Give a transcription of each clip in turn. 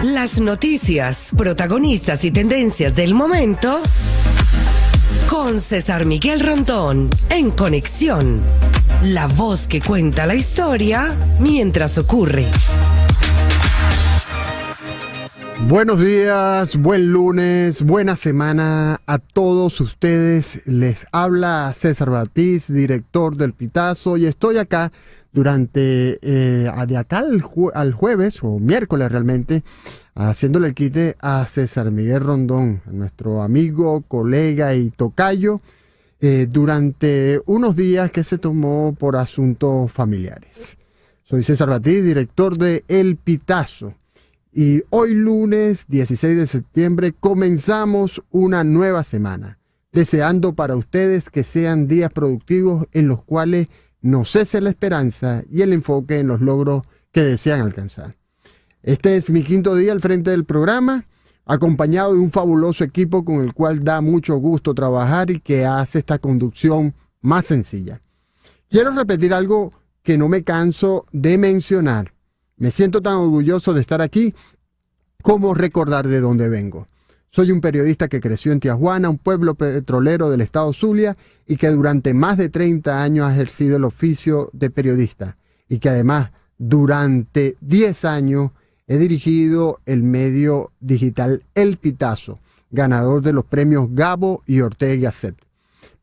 Las noticias, protagonistas y tendencias del momento con César Miguel Rondón en Conexión. La voz que cuenta la historia mientras ocurre. Buenos días, buen lunes, buena semana a todos ustedes. Les habla César Batiz, director del Pitazo, y estoy acá durante, de acá al jueves, o miércoles realmente, haciéndole el quite a César Miguel Rondón, a nuestro amigo, colega y tocayo, durante unos días que se tomó por asuntos familiares. Soy César Batiz, director de El Pitazo. Y hoy lunes 16 de septiembre comenzamos una nueva semana, deseando para ustedes que sean días productivos en los cuales no cese la esperanza y el enfoque en los logros que desean alcanzar. Este es mi quinto día al frente del programa, acompañado de un fabuloso equipo con el cual da mucho gusto trabajar y que hace esta conducción más sencilla. Quiero repetir algo que no me canso de mencionar. Me siento tan orgulloso de estar aquí como recordar de dónde vengo. Soy un periodista que creció en Tijuana, un pueblo petrolero del estado Zulia, y que durante más de 30 años ha ejercido el oficio de periodista, y que además durante 10 años he dirigido el medio digital El Pitazo, ganador de los premios Gabo y Ortega y Gasset.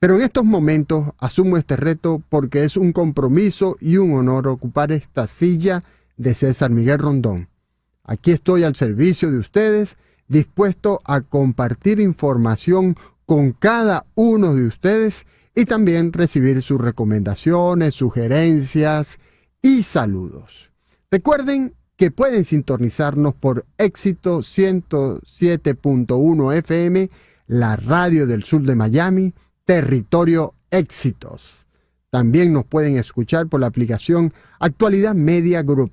Pero en estos momentos asumo este reto porque es un compromiso y un honor ocupar esta silla de César Miguel Rondón. Aquí estoy al servicio de ustedes, dispuesto a compartir información con cada uno de ustedes y también recibir sus recomendaciones, sugerencias y saludos. Recuerden que pueden sintonizarnos por Éxito 107.1 FM, la radio del sur de Miami, territorio Éxitos. También nos pueden escuchar por la aplicación Actualidad Media Group,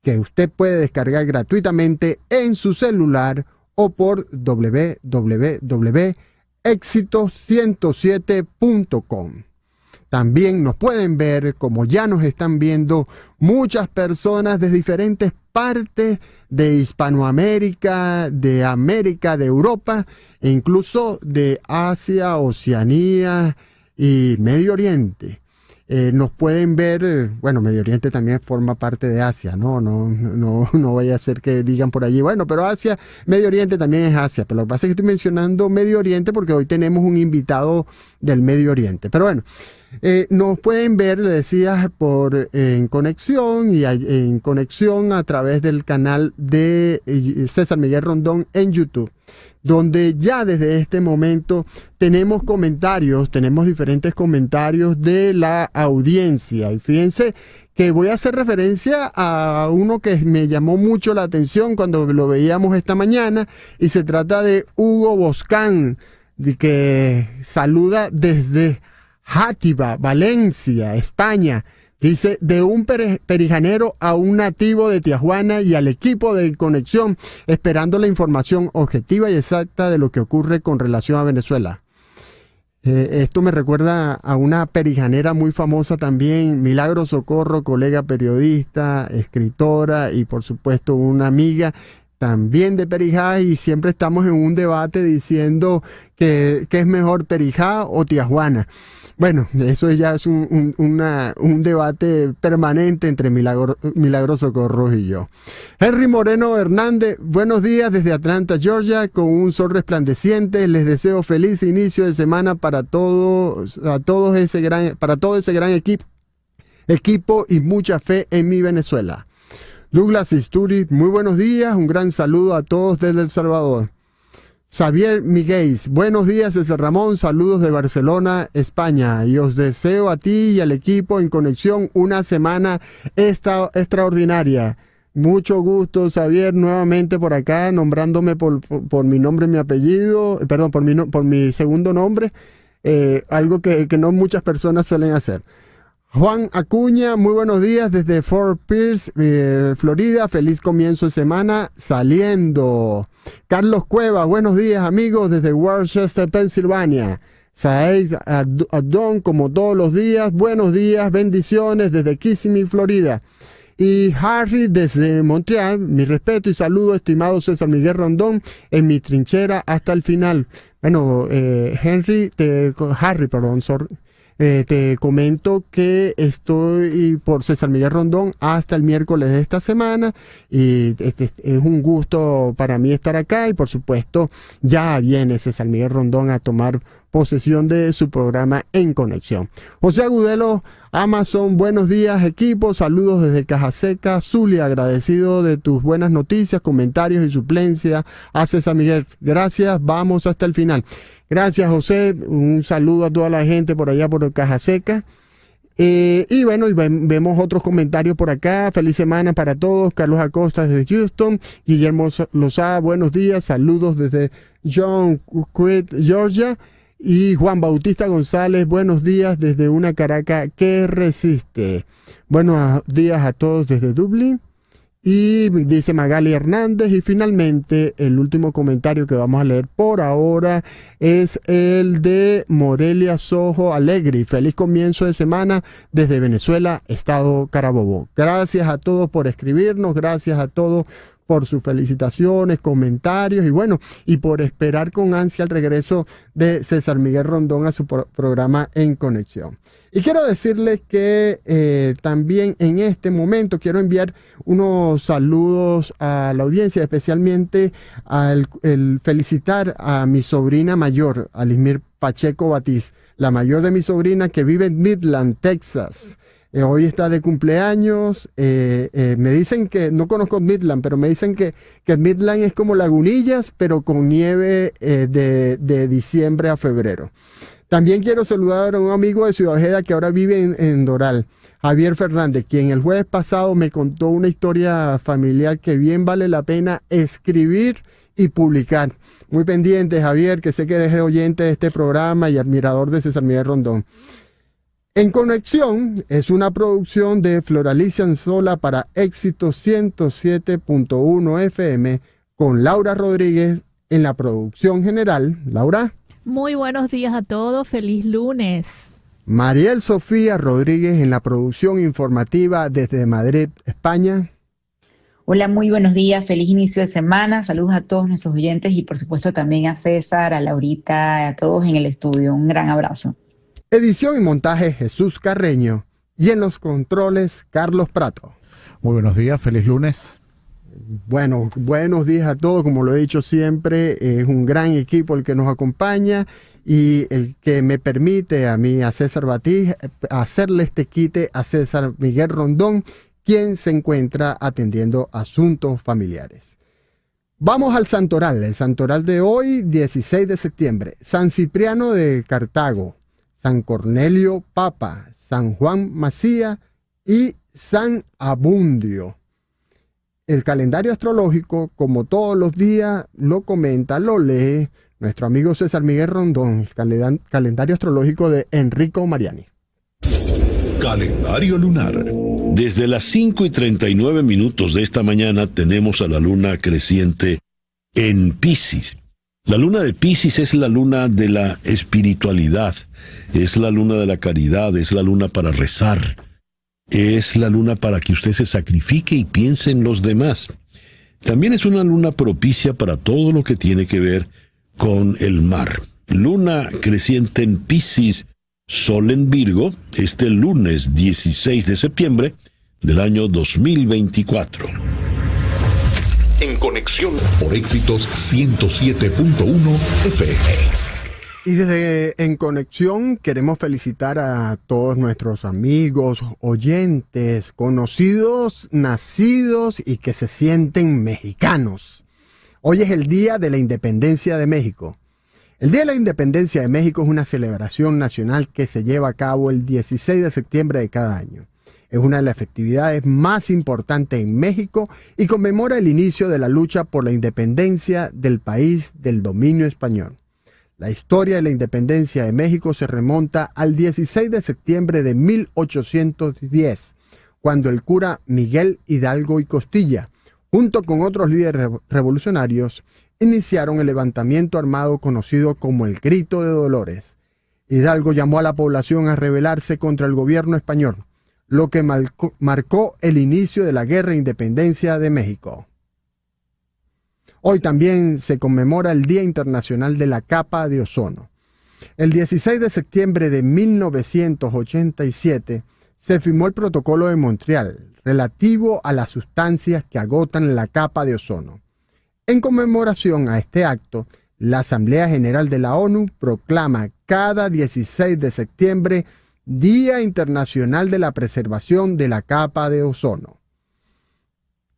que usted puede descargar gratuitamente en su celular o por www.exito107.com. También nos pueden ver, como ya nos están viendo, muchas personas de diferentes partes de Hispanoamérica, de América, de Europa e incluso de Asia, Oceanía y Medio Oriente. Nos pueden ver, bueno, Medio Oriente también forma parte de Asia, no vaya a ser que digan por allí, bueno, pero Asia, Medio Oriente también es Asia, pero lo que pasa es que estoy mencionando Medio Oriente porque hoy tenemos un invitado del Medio Oriente, pero bueno, nos pueden ver, le decía, en conexión y en conexión a través del canal de César Miguel Rondón en YouTube, donde ya desde este momento tenemos diferentes comentarios de la audiencia. Y fíjense que voy a hacer referencia a uno que me llamó mucho la atención cuando lo veíamos esta mañana, y se trata de Hugo Boscán, que saluda desde Játiva, Valencia, España. Dice, de un perijanero a un nativo de Tijuana y al equipo de Conexión, esperando la información objetiva y exacta de lo que ocurre con relación a Venezuela. Esto me recuerda a una perijanera muy famosa también, Milagro Socorro, colega periodista, escritora y por supuesto una amiga también de Perijá, y siempre estamos en un debate diciendo que es mejor Perijá o Tijuana. Bueno, eso ya es un debate permanente entre Milagro Socorro y yo. Henry Moreno Hernández, buenos días desde Atlanta, Georgia, con un sol resplandeciente. Les deseo feliz inicio de semana para todo ese gran equipo y mucha fe en mi Venezuela. Douglas Isturi, muy buenos días, un gran saludo a todos desde El Salvador. Xavier Miguel, buenos días César Ramón, saludos de Barcelona, España, y os deseo a ti y al equipo en Conexión una semana extraordinaria. Mucho gusto, Xavier, nuevamente por acá, nombrándome por mi nombre y mi apellido, perdón, por mi segundo nombre, algo que no muchas personas suelen hacer. Juan Acuña, muy buenos días desde Fort Pierce, Florida. Feliz comienzo de semana saliendo. Carlos Cueva, buenos días amigos desde Worcester, Pensilvania. Saeed Adón, como todos los días, buenos días, bendiciones desde Kissimmee, Florida. Y Harry desde Montreal, mi respeto y saludo, estimado César Miguel Rondón, en mi trinchera hasta el final. Bueno, te comento que estoy por César Miguel Rondón hasta el miércoles de esta semana y es un gusto para mí estar acá y por supuesto ya viene César Miguel Rondón a tomar posesión de su programa En Conexión. José Agudelo, Amazon, buenos días equipo, saludos desde Caja Seca, Zulia, agradecido de tus buenas noticias, comentarios y suplencia a César Miguel. Gracias, vamos hasta el final. Gracias José, un saludo a toda la gente por allá por Caja Seca. Y bueno, vemos otros comentarios por acá. Feliz semana para todos. Carlos Acosta desde Houston. Guillermo Lozada, buenos días. Saludos desde John Creek, Georgia. Y Juan Bautista González, buenos días desde una Caracas que resiste. Buenos días a todos desde Dublín. Y dice Magali Hernández. Y finalmente el último comentario que vamos a leer por ahora es el de Morelia Sojo Alegri. Feliz comienzo de semana desde Venezuela, Estado Carabobo. Gracias a todos por escribirnos, gracias a todos por sus felicitaciones, comentarios y bueno, y por esperar con ansia el regreso de César Miguel Rondón a su programa En Conexión. Y quiero decirles que también en este momento quiero enviar unos saludos a la audiencia, especialmente el felicitar a mi sobrina mayor, Alismir Pacheco Batiz, la mayor de mi sobrina que vive en Midland, Texas. Hoy está de cumpleaños. Me dicen que, no conozco Midland, pero me dicen que Midland es como Lagunillas, pero con nieve de diciembre a febrero. También quiero saludar a un amigo de Ciudad Ojeda que ahora vive en Doral, Javier Fernández, quien el jueves pasado me contó una historia familiar que bien vale la pena escribir y publicar. Muy pendiente, Javier, que sé que eres oyente de este programa y admirador de César Miguel Rondón. En Conexión es una producción de Floralicia Anzola para Éxito 107.1 FM con Laura Rodríguez en la producción general. Laura. Muy buenos días a todos, feliz lunes. Mariel Sofía Rodríguez en la producción informativa desde Madrid, España. Hola, muy buenos días, feliz inicio de semana, saludos a todos nuestros oyentes y por supuesto también a César, a Laurita, a todos en el estudio, un gran abrazo. Edición y montaje Jesús Carreño y en los controles Carlos Prato. Muy buenos días, feliz lunes. Bueno, buenos días a todos, como lo he dicho siempre, es un gran equipo el que nos acompaña y el que me permite a mí, a César Batiz, hacerle este quite a César Miguel Rondón, quien se encuentra atendiendo asuntos familiares. Vamos al santoral, el santoral de hoy, 16 de septiembre, San Cipriano de Cartago, San Cornelio Papa, San Juan Macía y San Abundio. El calendario astrológico, como todos los días, lo comenta, lo lee nuestro amigo César Miguel Rondón, el calendario astrológico de Enrico Mariani. Calendario lunar. Desde las 5:39 de esta mañana tenemos a la luna creciente en Piscis. La luna de Piscis es la luna de la espiritualidad, es la luna de la caridad, es la luna para rezar, es la luna para que usted se sacrifique y piense en los demás. También es una luna propicia para todo lo que tiene que ver con el mar. Luna creciente en Piscis, Sol en Virgo, este lunes 16 de septiembre del año 2024. En Conexión por Éxitos 107.1 FM. Y desde En Conexión queremos felicitar a todos nuestros amigos, oyentes, conocidos, nacidos y que se sienten mexicanos. Hoy es el Día de la Independencia de México. El Día de la Independencia de México es una celebración nacional que se lleva a cabo el 16 de septiembre de cada año. Es una de las festividades más importantes en México y conmemora el inicio de la lucha por la independencia del país del dominio español. La historia de la independencia de México se remonta al 16 de septiembre de 1810, cuando el cura Miguel Hidalgo y Costilla, junto con otros líderes revolucionarios, iniciaron el levantamiento armado conocido como el Grito de Dolores. Hidalgo llamó a la población a rebelarse contra el gobierno español. lo que marcó el inicio de la Guerra de Independencia de México. Hoy también se conmemora el Día Internacional de la Capa de Ozono. El 16 de septiembre de 1987 se firmó el Protocolo de Montreal relativo a las sustancias que agotan la capa de ozono. En conmemoración a este acto, la Asamblea General de la ONU proclama cada 16 de septiembre Día Internacional de la Preservación de la Capa de Ozono.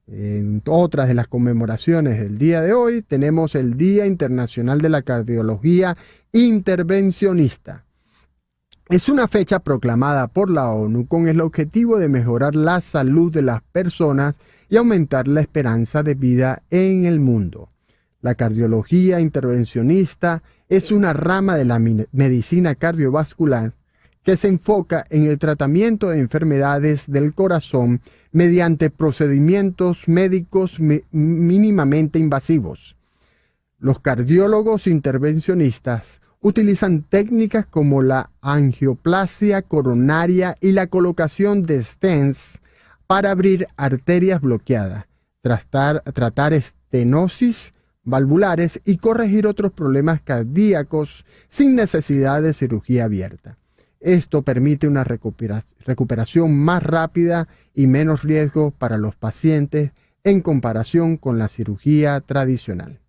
En otras de las conmemoraciones del día de hoy tenemos el Día Internacional de la Cardiología Intervencionista. Es una fecha proclamada por la ONU con el objetivo de mejorar la salud de las personas y aumentar la esperanza de vida en el mundo. La cardiología intervencionista es una rama de la medicina cardiovascular que se enfoca en el tratamiento de enfermedades del corazón mediante procedimientos médicos mínimamente invasivos. Los cardiólogos intervencionistas utilizan técnicas como la angioplasia coronaria y la colocación de stents para abrir arterias bloqueadas, tratar estenosis valvulares y corregir otros problemas cardíacos sin necesidad de cirugía abierta. Esto permite una recuperación más rápida y menos riesgo para los pacientes en comparación con la cirugía tradicional.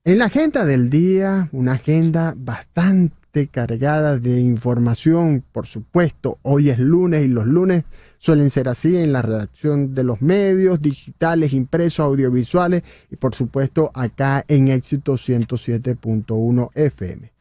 En la agenda del día, una agenda bastante cargada de información, por supuesto. Hoy es lunes y los lunes suelen ser así en la redacción de los medios digitales, impresos, audiovisuales y por supuesto acá en Éxito 107.1 FM.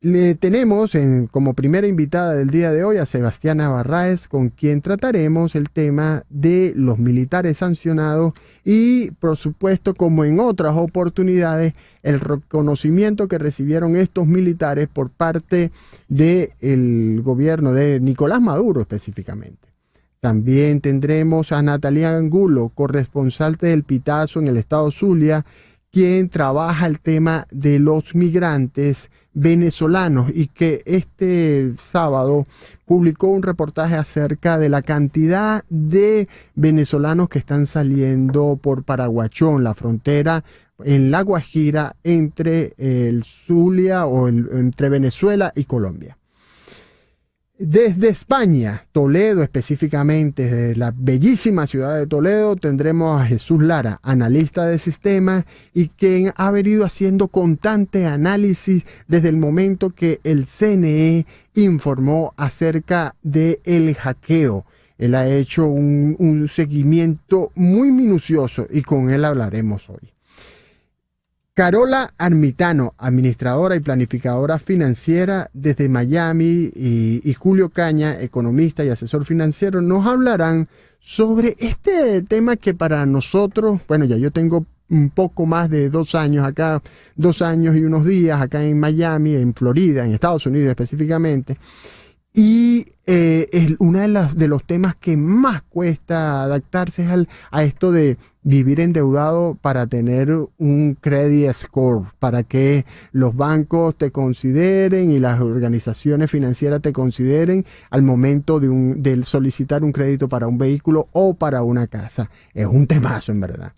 Le tenemos como primera invitada del día de hoy a Sebastiana Barraez, con quien trataremos el tema de los militares sancionados y, por supuesto, como en otras oportunidades, el reconocimiento que recibieron estos militares por parte del gobierno de Nicolás Maduro específicamente. También tendremos a Natalia Angulo, corresponsal del Pitazo en el estado Zulia, quien trabaja el tema de los migrantes venezolanos y que este sábado publicó un reportaje acerca de la cantidad de venezolanos que están saliendo por Paraguachón, la frontera en La Guajira entre el Zulia entre Venezuela y Colombia. Desde España, Toledo específicamente, desde la bellísima ciudad de Toledo, tendremos a Jesús Lara, analista de sistemas y quien ha venido haciendo constante análisis desde el momento que el CNE informó acerca del hackeo. Él ha hecho un seguimiento muy minucioso y con él hablaremos hoy. Carola Armitano, administradora y planificadora financiera desde Miami, y Julio Caña, economista y asesor financiero, nos hablarán sobre este tema que para nosotros, bueno, ya yo tengo un poco más de 2 años acá, 2 años y unos días acá en Miami, en Florida, en Estados Unidos específicamente, y es uno de los temas que más cuesta adaptarse a esto de vivir endeudado para tener un credit score, para que los bancos te consideren y las organizaciones financieras te consideren al momento de solicitar un crédito para un vehículo o para una casa. Es un temazo en verdad.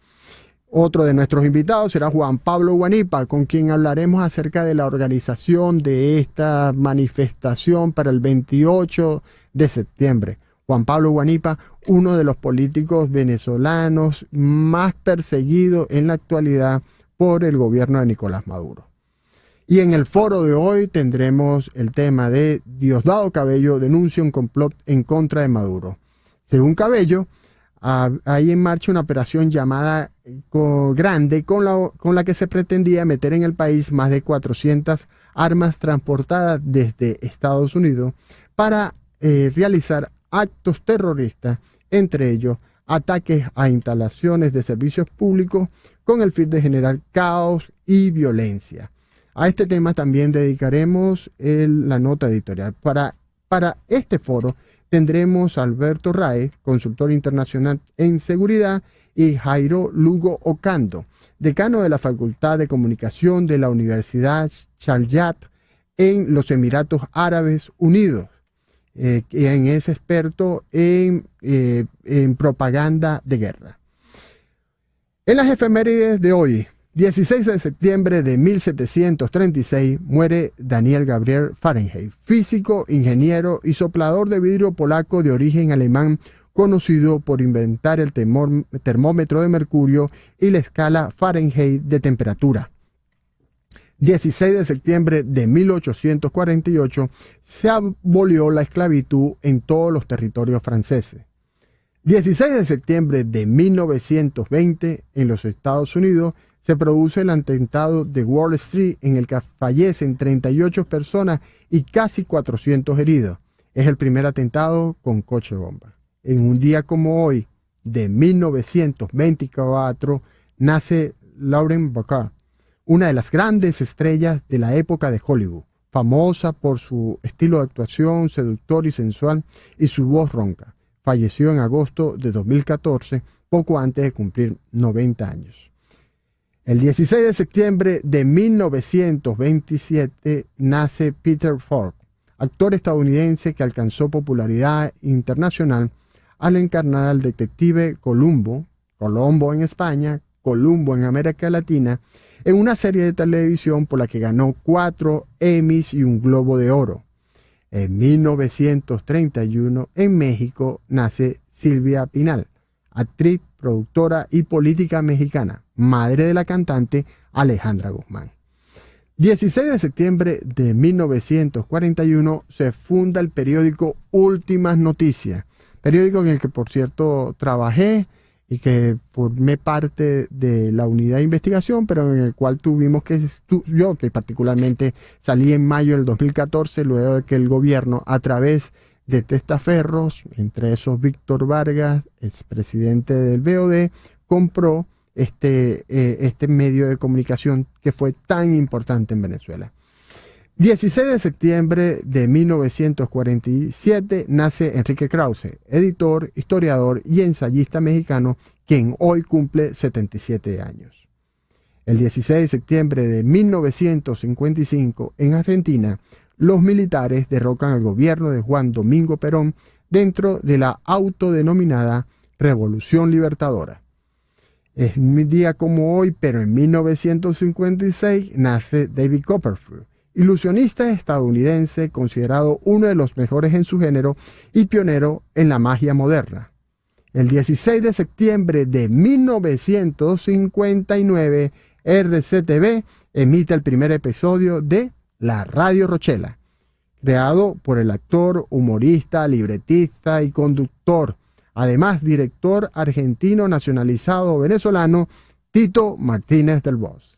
Otro de nuestros invitados será Juan Pablo Guanipa, con quien hablaremos acerca de la organización de esta manifestación para el 28 de septiembre. Juan Pablo Guanipa, uno de los políticos venezolanos más perseguidos en la actualidad por el gobierno de Nicolás Maduro. Y en el foro de hoy tendremos el tema de Diosdado Cabello denuncia un complot en contra de Maduro. Según Cabello, hay en marcha una operación llamada Grande con la que se pretendía meter en el país más de 400 armas transportadas desde Estados Unidos para realizar actos terroristas, entre ellos ataques a instalaciones de servicios públicos con el fin de generar caos y violencia. A este tema también dedicaremos la nota editorial. Para este foro tendremos a Alberto Rae, consultor internacional en seguridad, y Jairo Lugo Ocando, decano de la Facultad de Comunicación de la Universidad Sharjah en los Emiratos Árabes Unidos. quien es experto en propaganda de guerra. En las efemérides de hoy, 16 de septiembre de 1736, muere Daniel Gabriel Fahrenheit, físico, ingeniero y soplador de vidrio polaco de origen alemán, conocido por inventar el termómetro de mercurio y la escala Fahrenheit de temperatura. 16 de septiembre de 1848 se abolió la esclavitud en todos los territorios franceses. 16 de septiembre de 1920, en los Estados Unidos, se produce el atentado de Wall Street, en el que fallecen 38 personas y casi 400 heridos. Es el primer atentado con coche bomba. En un día como hoy, de 1924, nace Lauren Bacall, una de las grandes estrellas de la época de Hollywood, famosa por su estilo de actuación seductor y sensual y su voz ronca. Falleció en agosto de 2014, poco antes de cumplir 90 años. El 16 de septiembre de 1927 nace Peter Falk, actor estadounidense que alcanzó popularidad internacional al encarnar al detective Columbo en España, Columbo en América Latina, en una serie de televisión por la que ganó 4 Emmys y un Globo de Oro. En 1931, en México, nace Silvia Pinal, actriz, productora y política mexicana, madre de la cantante Alejandra Guzmán. 16 de septiembre de 1941 se funda el periódico Últimas Noticias, periódico en el que, por cierto, trabajé y que formé parte de la unidad de investigación, pero en el cual tuvimos yo que particularmente salí en mayo del 2014, luego de que el gobierno, a través de testaferros, entre esos Víctor Vargas, expresidente del BOD, compró este medio de comunicación que fue tan importante en Venezuela. 16 de septiembre de 1947 nace Enrique Krause, editor, historiador y ensayista mexicano, quien hoy cumple 77 años. El 16 de septiembre de 1955, en Argentina, los militares derrocan al gobierno de Juan Domingo Perón dentro de la autodenominada Revolución Libertadora. Es un día como hoy, pero en 1956, nace David Copperfield, ilusionista estadounidense considerado uno de los mejores en su género y pionero en la magia moderna. El 16 de septiembre de 1959, RCTV emite el primer episodio de La Radio Rochela, creado por el actor, humorista, libretista y conductor, además director argentino nacionalizado venezolano, Tito Martínez del Bosch.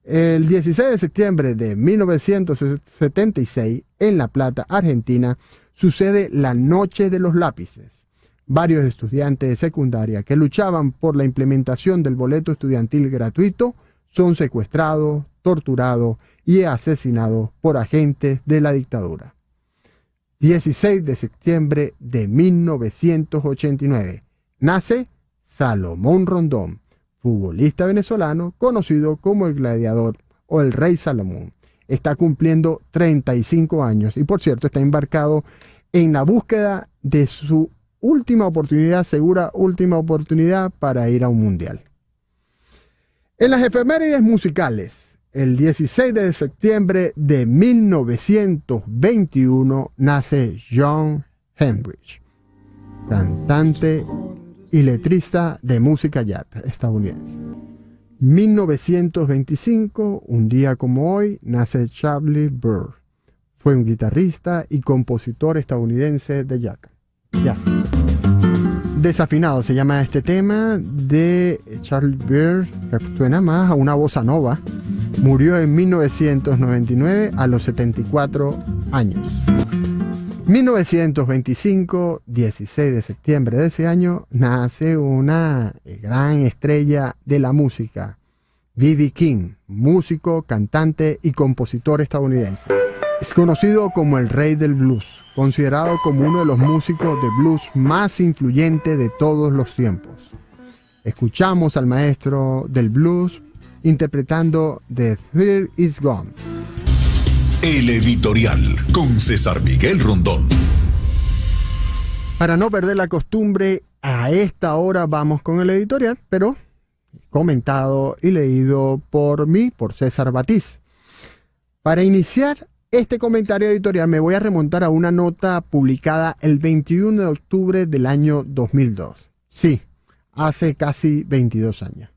El 16 de septiembre de 1976, en La Plata, Argentina, sucede la Noche de los Lápices. Varios estudiantes de secundaria que luchaban por la implementación del boleto estudiantil gratuito son secuestrados, torturados y asesinados por agentes de la dictadura. 16 de septiembre de 1989, nace Salomón Rondón, futbolista venezolano conocido como el Gladiador o el Rey Salomón. Está cumpliendo 35 años y, por cierto, está embarcado en la búsqueda de su segura última oportunidad para ir a un mundial. En las efemérides musicales, el 16 de septiembre de 1921 nace Jon Hendrich, cantante y letrista de música jazz estadounidense. 1925, un día como hoy, nace Charlie Byrd. Fue un guitarrista y compositor estadounidense de jazz. Desafinado se llama este tema de Charlie Byrd, que suena más a una bossa nova. Murió en 1999 a los 74 años. 1925, 16 de septiembre de ese año, nace una gran estrella de la música, B.B. King, músico, cantante y compositor estadounidense. Es conocido como el rey del blues, considerado como uno de los músicos de blues más influyentes de todos los tiempos. Escuchamos al maestro del blues interpretando The Thrill Is Gone. El editorial con César Miguel Rondón. Para no perder la costumbre, a esta hora vamos con el editorial, pero comentado y leído por mí, por César Batiz. Para iniciar este comentario editorial me voy a remontar a una nota publicada el 21 de octubre del año 2002. Sí, hace casi 22 años.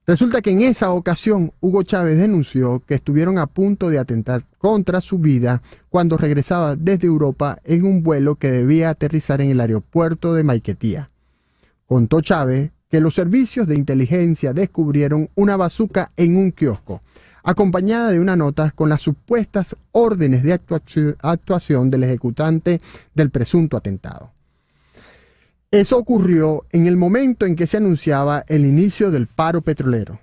Resulta que en esa ocasión Hugo Chávez denunció que estuvieron a punto de atentar contra su vida cuando regresaba desde Europa en un vuelo que debía aterrizar en el aeropuerto de Maiquetía. Contó Chávez que los servicios de inteligencia descubrieron una bazuca en un kiosco, acompañada de una nota con las supuestas órdenes de actuación del ejecutante del presunto atentado. Eso ocurrió en el momento en que se anunciaba el inicio del paro petrolero.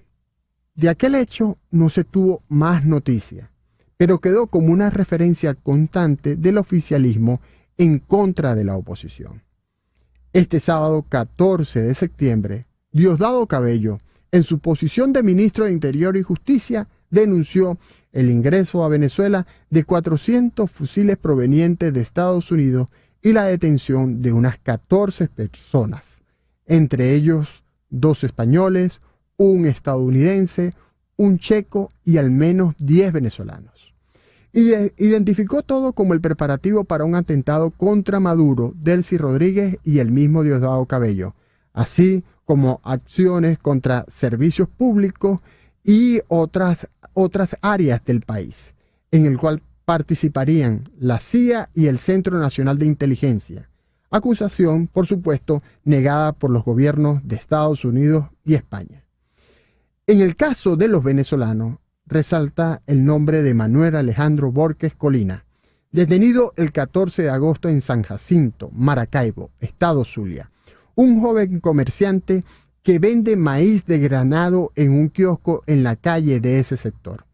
De aquel hecho no se tuvo más noticia, pero quedó como una referencia constante del oficialismo en contra de la oposición. Este sábado 14 de septiembre, Diosdado Cabello, en su posición de ministro de Interior y Justicia, denunció el ingreso a Venezuela de 400 fusiles provenientes de Estados Unidos y la detención de unas 14 personas, entre ellos 2 españoles, un estadounidense, un checo y al menos 10 venezolanos. Identificó todo como el preparativo para un atentado contra Maduro, Delcy Rodríguez y el mismo Diosdado Cabello, así como acciones contra servicios públicos y otras áreas del país, en el cual participarían la CIA y el Centro Nacional de Inteligencia. Acusación, por supuesto, negada por los gobiernos de Estados Unidos y España. En el caso de los venezolanos, resalta el nombre de Manuel Alejandro Borges Colina, detenido el 14 de agosto en San Jacinto, Maracaibo, estado Zulia. Un joven comerciante que vende maíz desgranado en un kiosco en la calle de ese sector.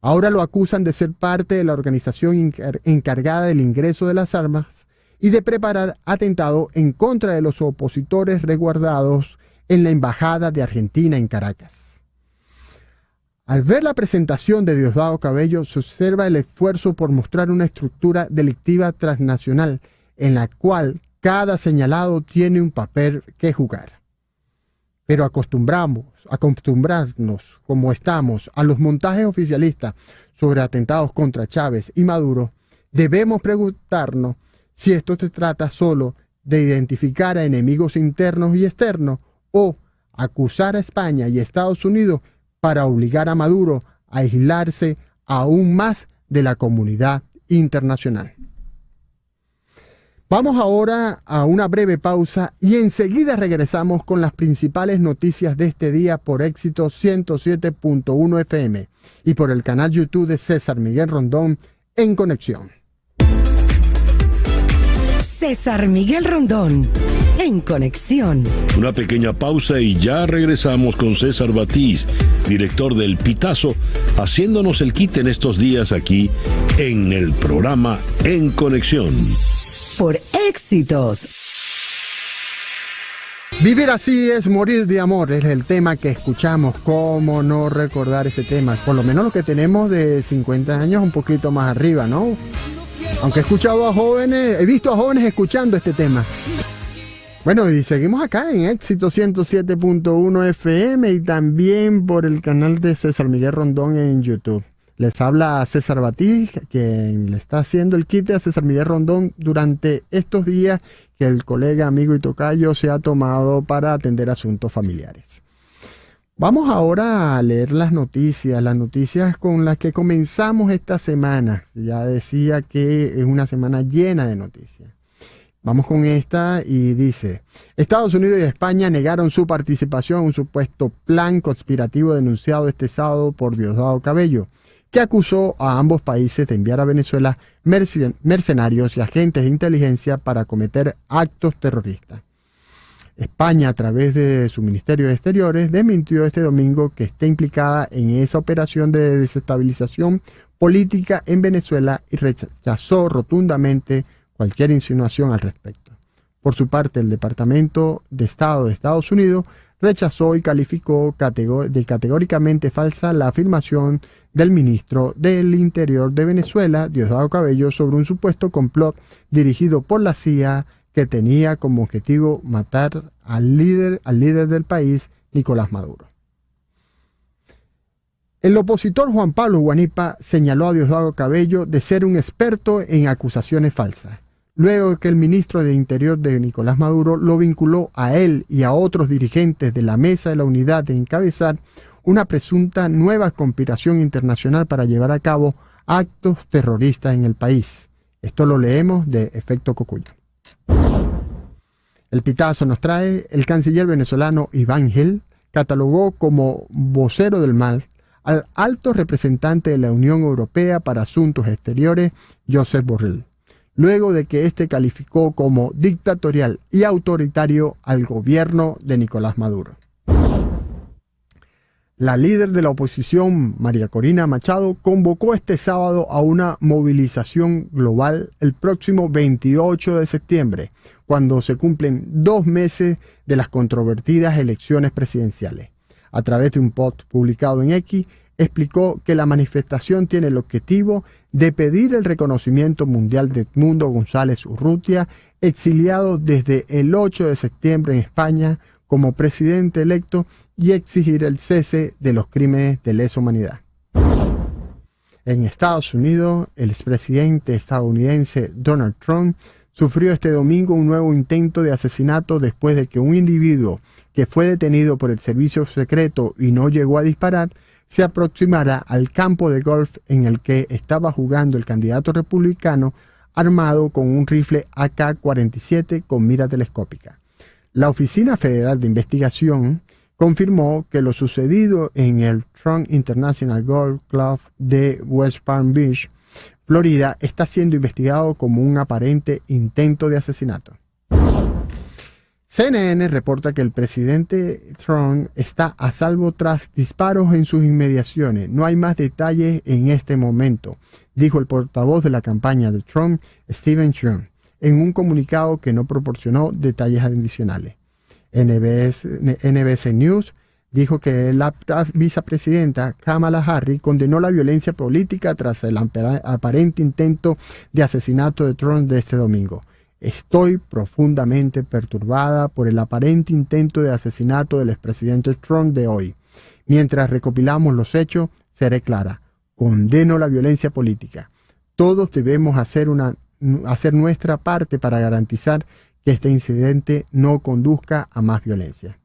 Ahora lo acusan de ser parte de la organización encargada del ingreso de las armas y de preparar atentado en contra de los opositores resguardados en la Embajada de Argentina en Caracas. Al ver la presentación de Diosdado Cabello, se observa el esfuerzo por mostrar una estructura delictiva transnacional en la cual cada señalado tiene un papel que jugar. Pero acostumbrarnos como estamos a los montajes oficialistas sobre atentados contra Chávez y Maduro, debemos preguntarnos si esto se trata solo de identificar a enemigos internos y externos o acusar a España y Estados Unidos para obligar a Maduro a aislarse aún más de la comunidad internacional. Vamos ahora a una breve pausa y enseguida regresamos con las principales noticias de este día por Éxitos 107.1 FM y por el canal YouTube de César Miguel Rondón en Conexión. César Miguel Rondón en Conexión. Una pequeña pausa y ya regresamos con César Batiz, director del Pitazo, haciéndonos el quite en estos días aquí en el programa En Conexión. Por Éxitos. Vivir así es morir de amor, es el tema que escuchamos. ¿Cómo no recordar ese tema? Por lo menos los que tenemos de 50 años, un poquito más arriba, ¿no? Aunque he escuchado a jóvenes, he visto a jóvenes escuchando este tema. Bueno, y seguimos acá en Éxito 107.1 FM y también por el canal de César Miguel Rondón en YouTube. Les habla César Batiz, quien le está haciendo el quite a César Miguel Rondón durante estos días que el colega, amigo y tocayo se ha tomado para atender asuntos familiares. Vamos ahora a leer las noticias con las que comenzamos esta semana. Ya decía que es una semana llena de noticias. Vamos con esta y dice: Estados Unidos y España negaron su participación en un supuesto plan conspirativo denunciado este sábado por Diosdado Cabello, que acusó a ambos países de enviar a Venezuela mercenarios y agentes de inteligencia para cometer actos terroristas. España, a través de su Ministerio de Exteriores, desmintió este domingo que esté implicada en esa operación de desestabilización política en Venezuela y rechazó rotundamente cualquier insinuación al respecto. Por su parte, el Departamento de Estado de Estados Unidos rechazó y calificó de categóricamente falsa la afirmación del ministro del Interior de Venezuela, Diosdado Cabello, sobre un supuesto complot dirigido por la CIA que tenía como objetivo matar al líder del país, Nicolás Maduro. El opositor Juan Pablo Guanipa señaló a Diosdado Cabello de ser un experto en acusaciones falsas, luego de que el ministro de Interior de Nicolás Maduro lo vinculó a él y a otros dirigentes de la Mesa de la Unidad de encabezar una presunta nueva conspiración internacional para llevar a cabo actos terroristas en el país. Esto lo leemos de Efecto Cocuyo. El pitazo nos trae: el canciller venezolano Iván Gil catalogó como vocero del mal al alto representante de la Unión Europea para Asuntos Exteriores, Josep Borrell, luego de que éste calificó como dictatorial y autoritario al gobierno de Nicolás Maduro. La líder de la oposición, María Corina Machado, convocó este sábado a una movilización global el próximo 28 de septiembre, cuando se cumplen 2 meses de las controvertidas elecciones presidenciales. A través de un post publicado en X, explicó que la manifestación tiene el objetivo de pedir el reconocimiento mundial de Edmundo González Urrutia, exiliado desde el 8 de septiembre en España como presidente electo, y exigir el cese de los crímenes de lesa humanidad. En Estados Unidos, el expresidente estadounidense Donald Trump sufrió este domingo un nuevo intento de asesinato después de que un individuo que fue detenido por el servicio secreto y no llegó a disparar, se aproximara al campo de golf en el que estaba jugando el candidato republicano, armado con un rifle AK-47 con mira telescópica. La Oficina Federal de Investigación confirmó que lo sucedido en el Trump International Golf Club de West Palm Beach, Florida, está siendo investigado como un aparente intento de asesinato. CNN reporta que el presidente Trump está a salvo tras disparos en sus inmediaciones. No hay más detalles en este momento, dijo el portavoz de la campaña de Trump, Stephen Chung, en un comunicado que no proporcionó detalles adicionales. NBC News dijo que la vicepresidenta Kamala Harris condenó la violencia política tras el aparente intento de asesinato de Trump de este domingo. Estoy profundamente perturbada por el aparente intento de asesinato del expresidente Trump de hoy. Mientras recopilamos los hechos, seré clara. Condeno la violencia política. Todos debemos hacer nuestra parte para garantizar que este incidente no conduzca a más violencia.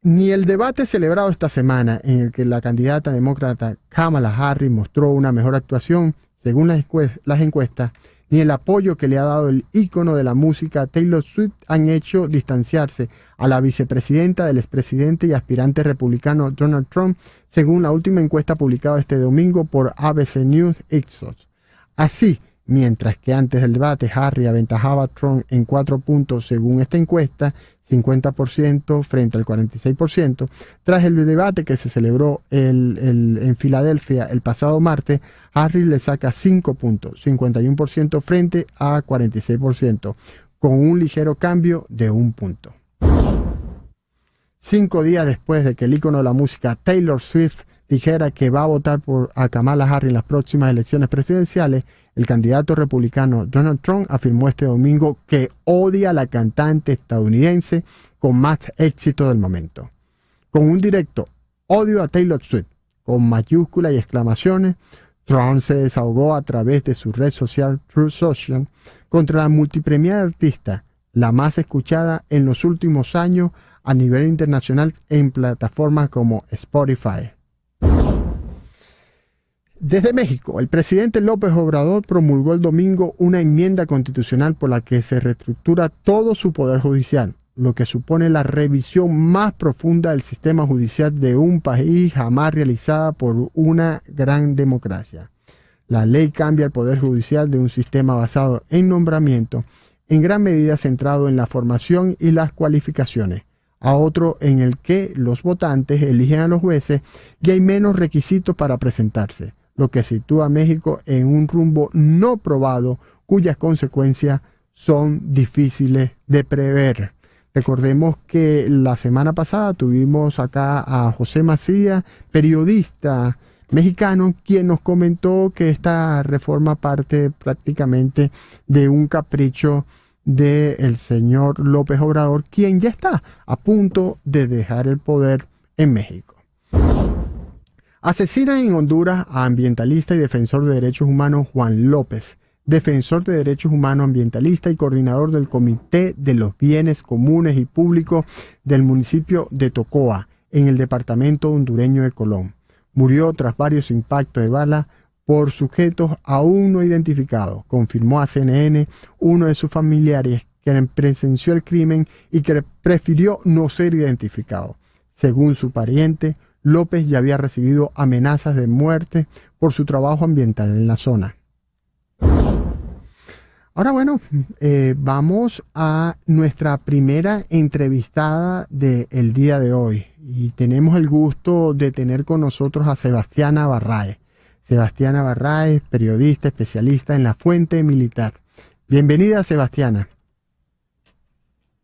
Ni el debate celebrado esta semana, en el que la candidata demócrata Kamala Harris mostró una mejor actuación, según las encuestas, ni el apoyo que le ha dado el ícono de la música Taylor Swift han hecho distanciarse a la vicepresidenta del expresidente y aspirante republicano Donald Trump, según la última encuesta publicada este domingo por ABC News Ipsos. Así, mientras que antes del debate Harris aventajaba a Trump en 4 puntos según esta encuesta, 50% frente al 46%, tras el debate que se celebró en Filadelfia el pasado martes, Harris le saca 5 puntos, 51% frente a 46%, con un ligero cambio de 1 punto. 5 días después de que el ícono de la música Taylor Swift dijera que va a votar por a Kamala Harris en las próximas elecciones presidenciales, el candidato republicano Donald Trump afirmó este domingo que odia a la cantante estadounidense con más éxito del momento. Con un directo odio a Taylor Swift, con mayúsculas y exclamaciones, Trump se desahogó a través de su red social Truth Social contra la multipremiada artista, la más escuchada en los últimos años a nivel internacional en plataformas como Spotify. Desde México, el presidente López Obrador promulgó el domingo una enmienda constitucional por la que se reestructura todo su poder judicial, lo que supone la revisión más profunda del sistema judicial de un país jamás realizada por una gran democracia. La ley cambia el poder judicial de un sistema basado en nombramiento, en gran medida centrado en la formación y las cualificaciones, a otro en el que los votantes eligen a los jueces y hay menos requisitos para presentarse, lo que sitúa a México en un rumbo no probado cuyas consecuencias son difíciles de prever. Recordemos que la semana pasada tuvimos acá a José Macías, periodista mexicano, quien nos comentó que esta reforma parte prácticamente de un capricho del señor López Obrador, quien ya está a punto de dejar el poder en México. Asesinan en Honduras a ambientalista y defensor de derechos humanos Juan López, defensor de derechos humanos, ambientalista y coordinador del Comité de los Bienes Comunes y Públicos del municipio de Tocoa, en el departamento hondureño de Colón. Murió tras varios impactos de bala por sujetos aún no identificados, confirmó a CNN uno de sus familiares que presenció el crimen y que prefirió no ser identificado. Según su pariente, López ya había recibido amenazas de muerte por su trabajo ambiental en la zona. Ahora bueno, vamos a nuestra primera entrevistada del día de hoy y tenemos el gusto de tener con nosotros a Sebastiana Barraez. Sebastiana Barraez, periodista especialista en la Fuente Militar. Bienvenida, Sebastiana.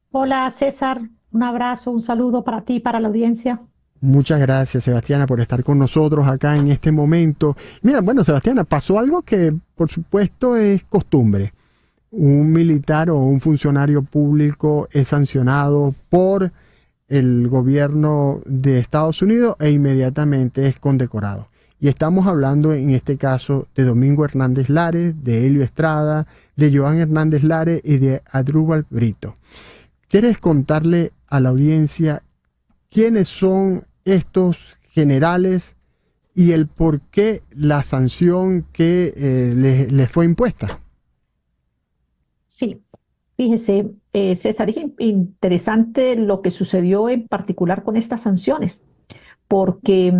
Hola César, un abrazo, un saludo para ti y para la audiencia. Muchas gracias, Sebastiana, por estar con nosotros acá en este momento. Mira, bueno, Sebastiana, pasó algo que por supuesto es costumbre. Un militar o un funcionario público es sancionado por el gobierno de Estados Unidos e inmediatamente es condecorado. Y estamos hablando en este caso de Domingo Hernández Lares, de Helio Estrada, de Joan Hernández Lares y de Adrúbal Brito. ¿Quieres contarle a la audiencia quiénes son estos generales y el por qué la sanción que les fue impuesta? Sí, fíjese, César, es interesante lo que sucedió en particular con estas sanciones, porque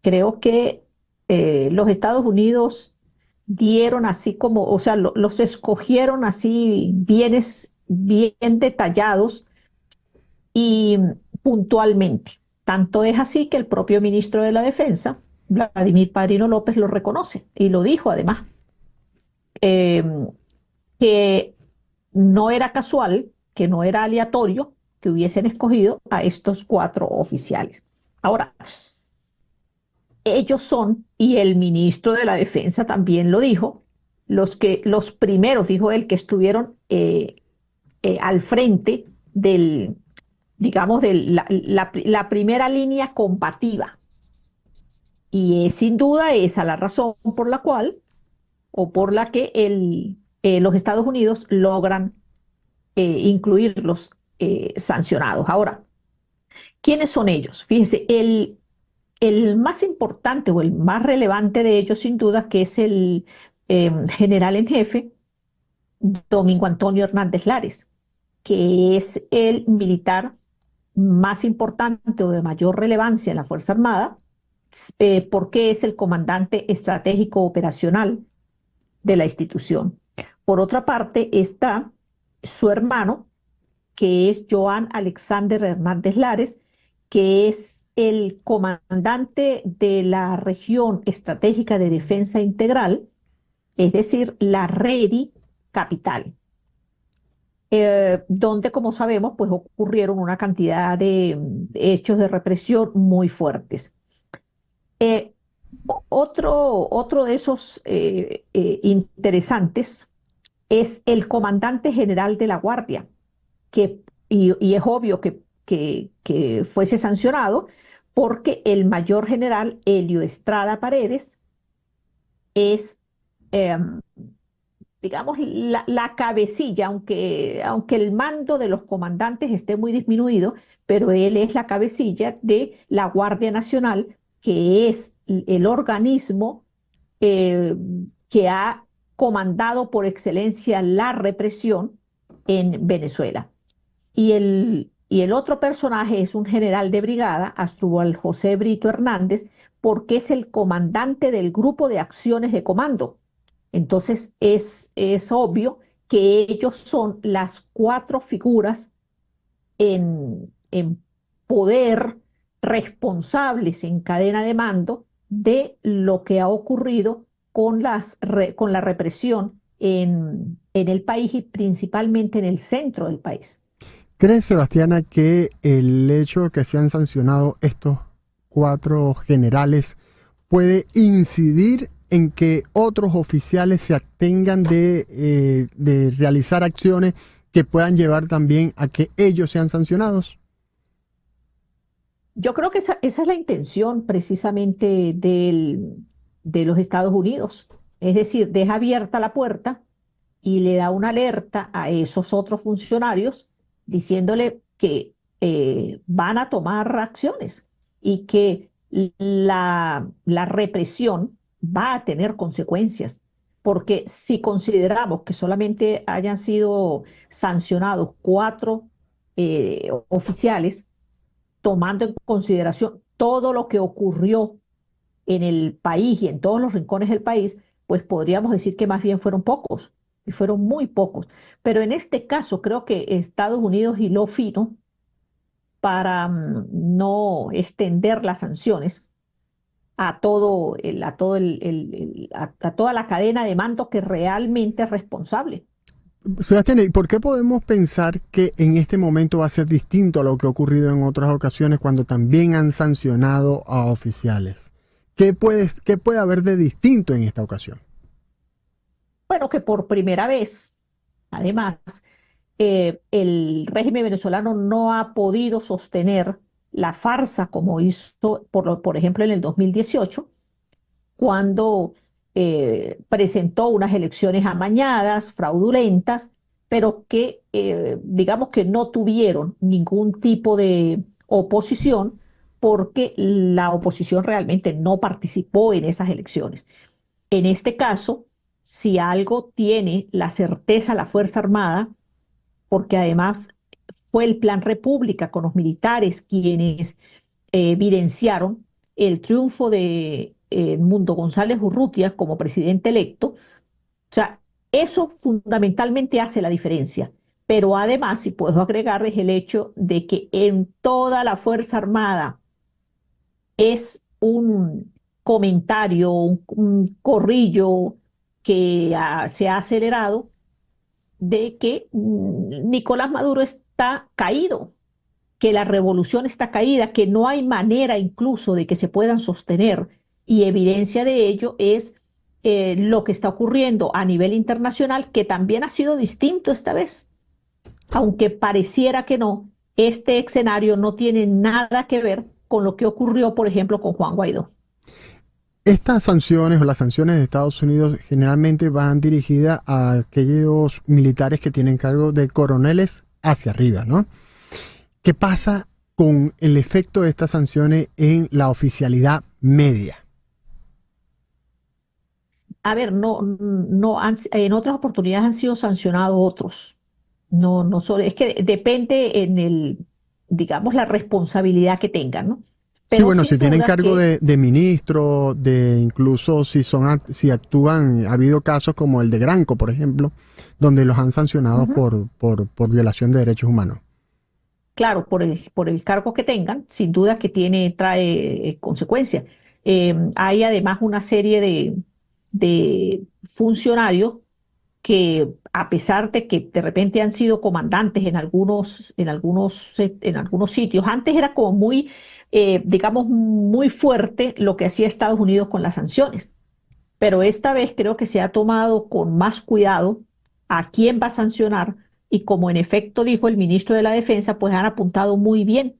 creo que los Estados Unidos dieron así como, o sea, los escogieron así bien detallados y puntualmente. Tanto es así que el propio ministro de la Defensa, Vladimir Padrino López, lo reconoce y lo dijo además, que no era casual, que no era aleatorio que hubiesen escogido a estos 4 oficiales. Ahora, ellos son, y el ministro de la Defensa también lo dijo, los primeros, dijo él, que estuvieron al frente del, digamos, de la primera línea combativa. Y sin duda esa la razón por la cual, o por la que los Estados Unidos logran incluirlos sancionados. Ahora, ¿quiénes son ellos? Fíjense, el más importante o el más relevante de ellos, sin duda, que es el general en jefe, Domingo Antonio Hernández Lares, que es el militar más importante o de mayor relevancia en la Fuerza Armada, porque es el comandante estratégico operacional de la institución. Por otra parte, está su hermano, que es Joan Alexander Hernández Lares, que es el comandante de la región estratégica de defensa integral, es decir, la REDI capital, donde, como sabemos, pues ocurrieron una cantidad de hechos de represión muy fuertes. Otro de esos interesantes es el comandante general de la Guardia, y es obvio que fuese sancionado porque el mayor general Helio Estrada Paredes es, digamos, la cabecilla, aunque el mando de los comandantes esté muy disminuido, pero él es la cabecilla de la Guardia Nacional, que es el organismo que ha comandado por excelencia la represión en Venezuela. Y el otro personaje es un general de brigada, Asdrúbal José Brito Hernández, porque es el comandante del grupo de acciones de comando. Entonces es obvio que ellos son las 4 figuras en poder, responsables en cadena de mando de lo que ha ocurrido con la represión en el país y principalmente en el centro del país. ¿Cree, Sebastiana, que el hecho de que se han sancionado estos 4 generales puede incidir en que otros oficiales se abstengan de realizar acciones que puedan llevar también a que ellos sean sancionados? Yo creo que esa es la intención precisamente de los Estados Unidos. Es decir, deja abierta la puerta y le da una alerta a esos otros funcionarios diciéndole que van a tomar acciones y que la represión va a tener consecuencias. Porque si consideramos que solamente hayan sido sancionados 4 oficiales, tomando en consideración todo lo que ocurrió en el país y en todos los rincones del país, pues podríamos decir que más bien fueron pocos, y fueron muy pocos. Pero en este caso creo que Estados Unidos hiló fino para no extender las sanciones a toda la cadena de mando que realmente es responsable. Sebastián, ¿y por qué podemos pensar que en este momento va a ser distinto a lo que ha ocurrido en otras ocasiones cuando también han sancionado a oficiales? ¿Qué puede haber de distinto en esta ocasión? Bueno, que por primera vez, además, el régimen venezolano no ha podido sostener la farsa como hizo, por ejemplo, en el 2018, cuando presentó unas elecciones amañadas, fraudulentas, pero que digamos que no tuvieron ningún tipo de oposición porque la oposición realmente no participó en esas elecciones. En este caso, si algo tiene la certeza la Fuerza Armada, porque además fue el Plan República con los militares quienes evidenciaron el triunfo de Edmundo González Urrutia como presidente electo. O sea, eso fundamentalmente hace la diferencia. Pero además, si puedo agregarles el hecho de que en toda la Fuerza Armada es un comentario, un corrillo que se ha acelerado de que Nicolás Maduro está caído, que la revolución está caída, que no hay manera incluso de que se puedan sostener. Y evidencia de ello es lo que está ocurriendo a nivel internacional, que también ha sido distinto esta vez. Aunque pareciera que no, este escenario no tiene nada que ver con lo que ocurrió, por ejemplo, con Juan Guaidó. Estas sanciones o las sanciones de Estados Unidos generalmente van dirigidas a aquellos militares que tienen cargo de coroneles hacia arriba, ¿no? ¿Qué pasa con el efecto de estas sanciones en la oficialidad media? A ver, en otras oportunidades han sido sancionados otros. No solo, es que depende digamos, la responsabilidad que tengan, ¿no? Sí, Pero bueno, sin si tienen duda cargo que, de ministro, de incluso si actúan, ha habido casos como el de Granco, por ejemplo, donde los han sancionado por violación de derechos humanos. claro, por el cargo que tengan, sin duda que trae consecuencias. Hay además una serie de funcionarios que, a pesar de que de repente han sido comandantes en algunos sitios, antes era como muy, digamos, muy fuerte lo que hacía Estados Unidos con las sanciones. Pero esta vez creo que se ha tomado con más cuidado a quién va a sancionar, y como en efecto dijo el ministro de la Defensa, pues han apuntado muy bien.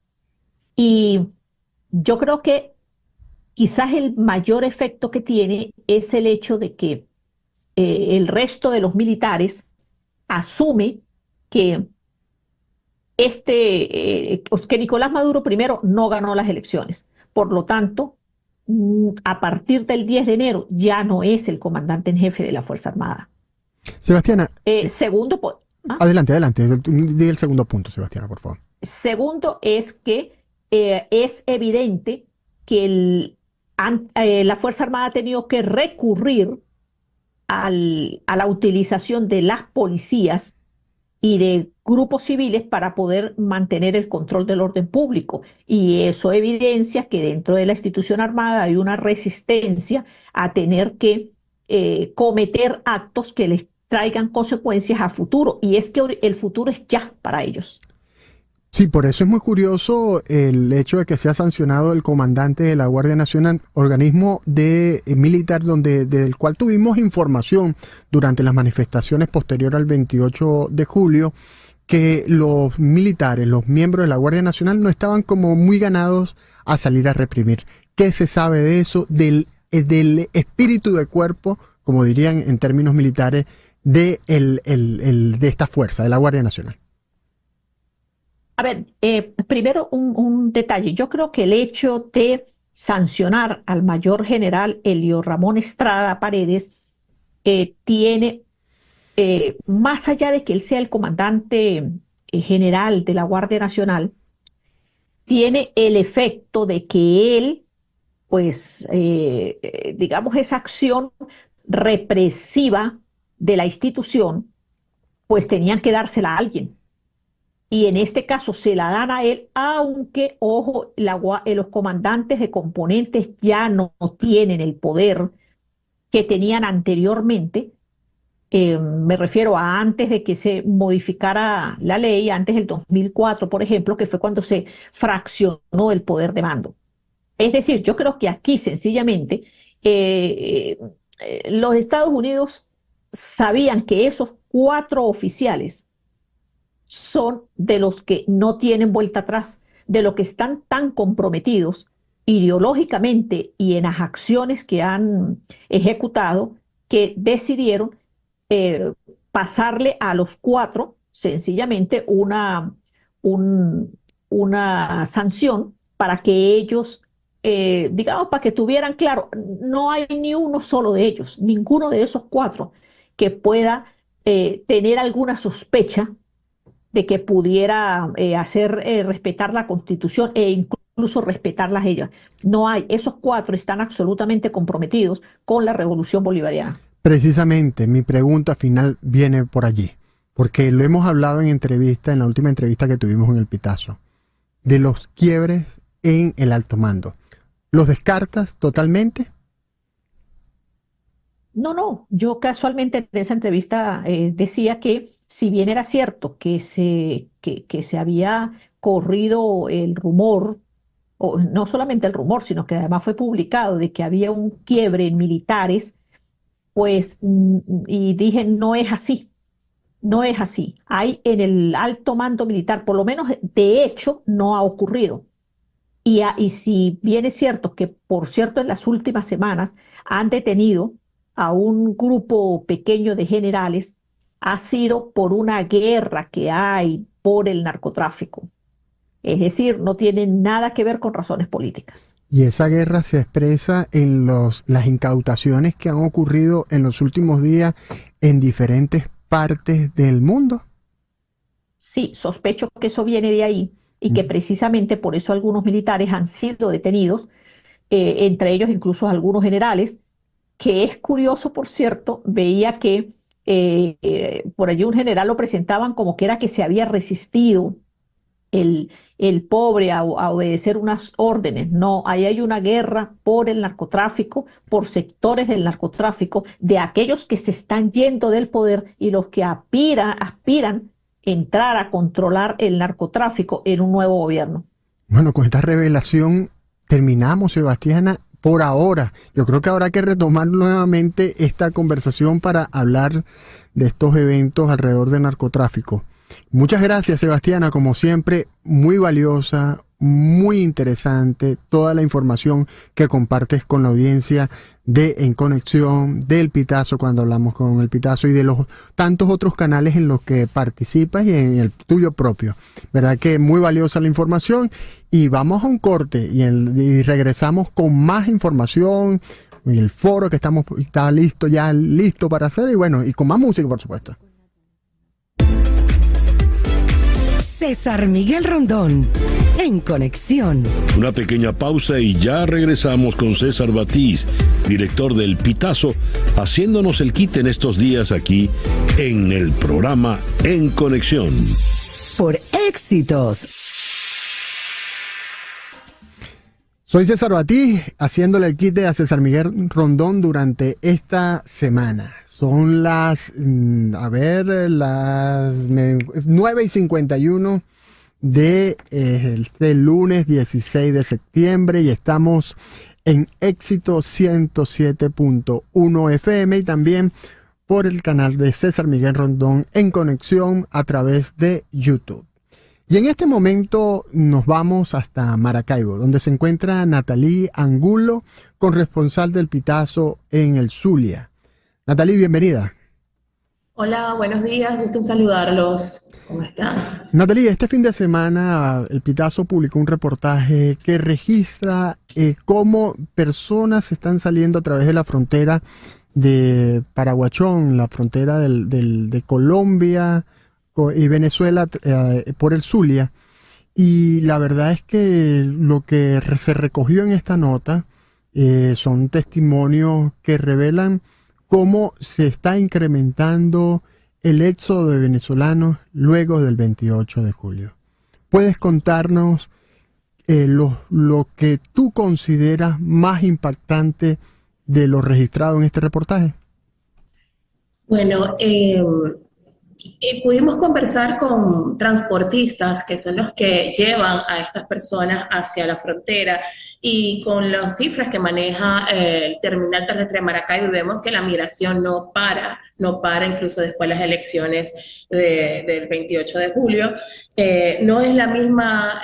Y yo creo que quizás el mayor efecto que tiene es el hecho de que el resto de los militares asume que que Nicolás Maduro primero no ganó las elecciones. Por lo tanto, a partir del 10 de enero ya no es el comandante en jefe de la Fuerza Armada. Sebastiana, Segundo, adelante, di el segundo punto, Sebastiana, por favor. segundo es que es evidente que la Fuerza Armada ha tenido que recurrir a la utilización de las policías y de grupos civiles para poder mantener el control del orden público. Y eso evidencia que dentro de la institución armada hay una resistencia a tener que cometer actos que les traigan consecuencias a futuro. Y es que el futuro es ya para ellos. Sí, por eso es muy curioso el hecho de que sea sancionado el comandante de la Guardia Nacional, organismo militar del cual tuvimos información durante las manifestaciones posteriores al 28 de julio, que los militares, los miembros de la Guardia Nacional no estaban como muy ganados a salir a reprimir. ¿Qué se sabe de eso? Del espíritu de cuerpo, como dirían en términos militares, de esta fuerza, de la Guardia Nacional. A ver, primero un detalle. Yo creo que el hecho de sancionar al mayor general Elio Ramón Estrada Paredes tiene, más allá de que él sea el comandante general de la Guardia Nacional, tiene el efecto de que él, pues, digamos, esa acción represiva de la institución, pues tenían que dársela a alguien. Y en este caso se la dan a él, aunque, ojo, los comandantes de componentes ya no tienen el poder que tenían anteriormente. Me refiero a antes de que se modificara la ley, antes del 2004, por ejemplo, que fue cuando se fraccionó el poder de mando. Es decir, yo creo que aquí sencillamente los Estados Unidos sabían que esos 4 oficiales son de los que no tienen vuelta atrás, de los que están tan comprometidos ideológicamente y en las acciones que han ejecutado, que decidieron pasarle a los 4 sencillamente una sanción para que ellos, digamos, para que tuvieran claro, no hay ni uno solo de ellos, ninguno de esos 4 que pueda tener alguna sospecha de que pudiera hacer respetar la Constitución e incluso respetarlas ellas. No hay, esos 4 están absolutamente comprometidos con la Revolución Bolivariana. Precisamente, mi pregunta final viene por allí, porque lo hemos hablado en la última entrevista que tuvimos en el Pitazo, de los quiebres en el alto mando. ¿Los descartas totalmente? No, yo casualmente en esa entrevista decía que si bien era cierto que se había corrido el rumor, o no solamente el rumor, sino que además fue publicado de que había un quiebre en militares, pues, y dije, no es así, no es así. Hay en el alto mando militar, por lo menos de hecho, no ha ocurrido. Y si bien es cierto que, por cierto, en las últimas semanas han detenido a un grupo pequeño de generales, ha sido por una guerra que hay por el narcotráfico. Es decir, no tiene nada que ver con razones políticas. Y esa guerra se expresa en las incautaciones que han ocurrido en los últimos días en diferentes partes del mundo. Sí, sospecho que eso viene de ahí y que precisamente por eso algunos militares han sido detenidos, entre ellos incluso algunos generales, que es curioso, por cierto, veía que por allí un general lo presentaban como que era que se había resistido el pobre a obedecer unas órdenes. No, ahí hay una guerra por el narcotráfico, por sectores del narcotráfico, de aquellos que se están yendo del poder y los que aspiran a entrar a controlar el narcotráfico en un nuevo gobierno. Bueno, con esta revelación terminamos, Sebastiana, por ahora. Yo creo que habrá que retomar nuevamente esta conversación para hablar de estos eventos alrededor del narcotráfico. Muchas gracias, Sebastiana, como siempre, muy valiosa, muy interesante, toda la información que compartes con la audiencia de En Conexión, del Pitazo, cuando hablamos con el Pitazo, y de los tantos otros canales en los que participas y en el tuyo propio. Verdad que muy valiosa la información, y vamos a un corte y regresamos con más información, y el foro que está listo para hacer, y bueno, y con más música, por supuesto. César Miguel Rondón, En Conexión. Una pequeña pausa y ya regresamos con César Batiz, director del Pitazo, haciéndonos el quite en estos días aquí en el programa En Conexión. Por Éxitos. Soy César Batiz, haciéndole el quite a César Miguel Rondón durante esta semana. Son las 9:51 de este lunes 16 de septiembre y estamos en Éxito 107.1 FM y también por el canal de César Miguel Rondón en conexión a través de YouTube. Y en este momento nos vamos hasta Maracaibo, donde se encuentra Natalie Angulo, corresponsal del Pitazo en el Zulia. Natalie, bienvenida. Hola, buenos días, gusto en saludarlos. ¿Cómo están? Natalie, este fin de semana el Pitazo publicó un reportaje que registra cómo personas están saliendo a través de la frontera de Paraguachón, la frontera de Colombia y Venezuela por el Zulia. Y la verdad es que lo que se recogió en esta nota son testimonios que revelan cómo se está incrementando el éxodo de venezolanos luego del 28 de julio. ¿Puedes contarnos lo que tú consideras más impactante de lo registrado en este reportaje? Bueno, pudimos conversar con transportistas que son los que llevan a estas personas hacia la frontera y con las cifras que maneja el terminal terrestre de Maracaibo vemos que la migración no para incluso después de las elecciones del 28 de julio. No es la misma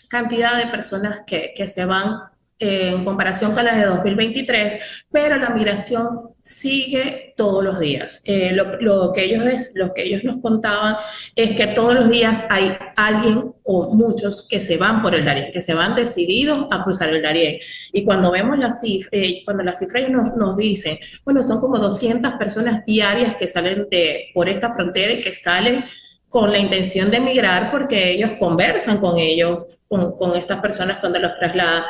cantidad de personas que se van en comparación con las de 2023, pero la migración sigue todos los días. Lo que ellos nos contaban es que todos los días hay alguien o muchos que se van por el Darién, que se van decididos a cruzar el Darién. Y cuando vemos las cifras, ellos nos dicen, bueno, son como 200 personas diarias que salen por esta frontera y que salen con la intención de migrar porque ellos conversan con ellos, con estas personas cuando los trasladan.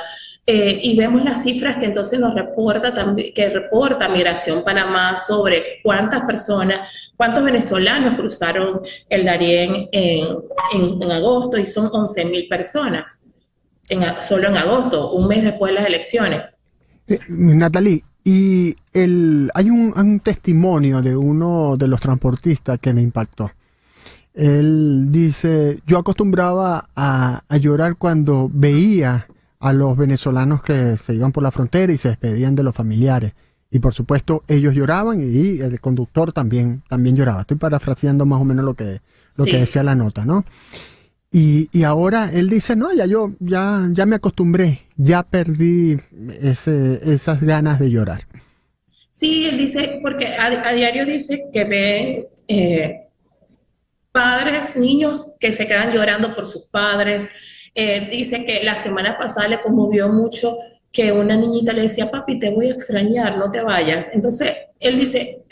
Y vemos las cifras que entonces nos reporta también, que reporta Migración Panamá sobre cuántas personas, cuántos venezolanos cruzaron el Darién en agosto y son 11.000 personas, solo en agosto, un mes después de las elecciones. Natalie, y hay un testimonio de uno de los transportistas que me impactó. Él dice, yo acostumbraba a llorar cuando veía a los venezolanos que se iban por la frontera y se despedían de los familiares. Y por supuesto ellos lloraban y el conductor también lloraba. Estoy parafraseando más o menos lo que decía la nota, ¿no? Y ahora él dice, no, ya me acostumbré, ya perdí esas ganas de llorar. Sí, él dice, porque a diario dice que ven padres, niños que se quedan llorando por sus padres. Dice que la semana pasada le conmovió mucho que una niñita le decía, papi, te voy a extrañar, no te vayas. Entonces, él dice,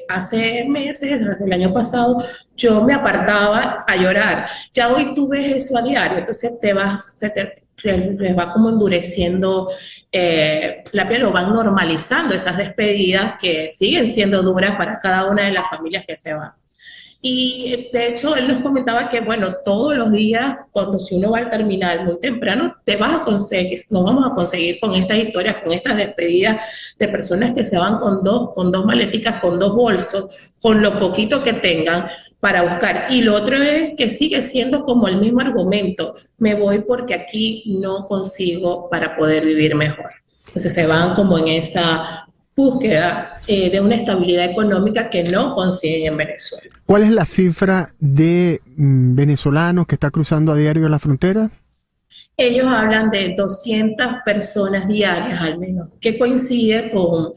hace meses, desde el año pasado, yo me apartaba a llorar. Ya hoy tú ves eso a diario, entonces les va como endureciendo la piel, o van normalizando esas despedidas que siguen siendo duras para cada una de las familias que se van. Y de hecho él nos comentaba que bueno, todos los días si uno va al terminal muy temprano nos vamos a conseguir con estas historias, con estas despedidas de personas que se van con dos maleticas, con dos bolsos, con lo poquito que tengan para buscar. Y lo otro es que sigue siendo como el mismo argumento, me voy porque aquí no consigo para poder vivir mejor. Entonces se van como en esa búsqueda de una estabilidad económica que no consiguen en Venezuela. ¿Cuál es la cifra de venezolanos que está cruzando a diario la frontera? Ellos hablan de 200 personas diarias al menos, que coincide con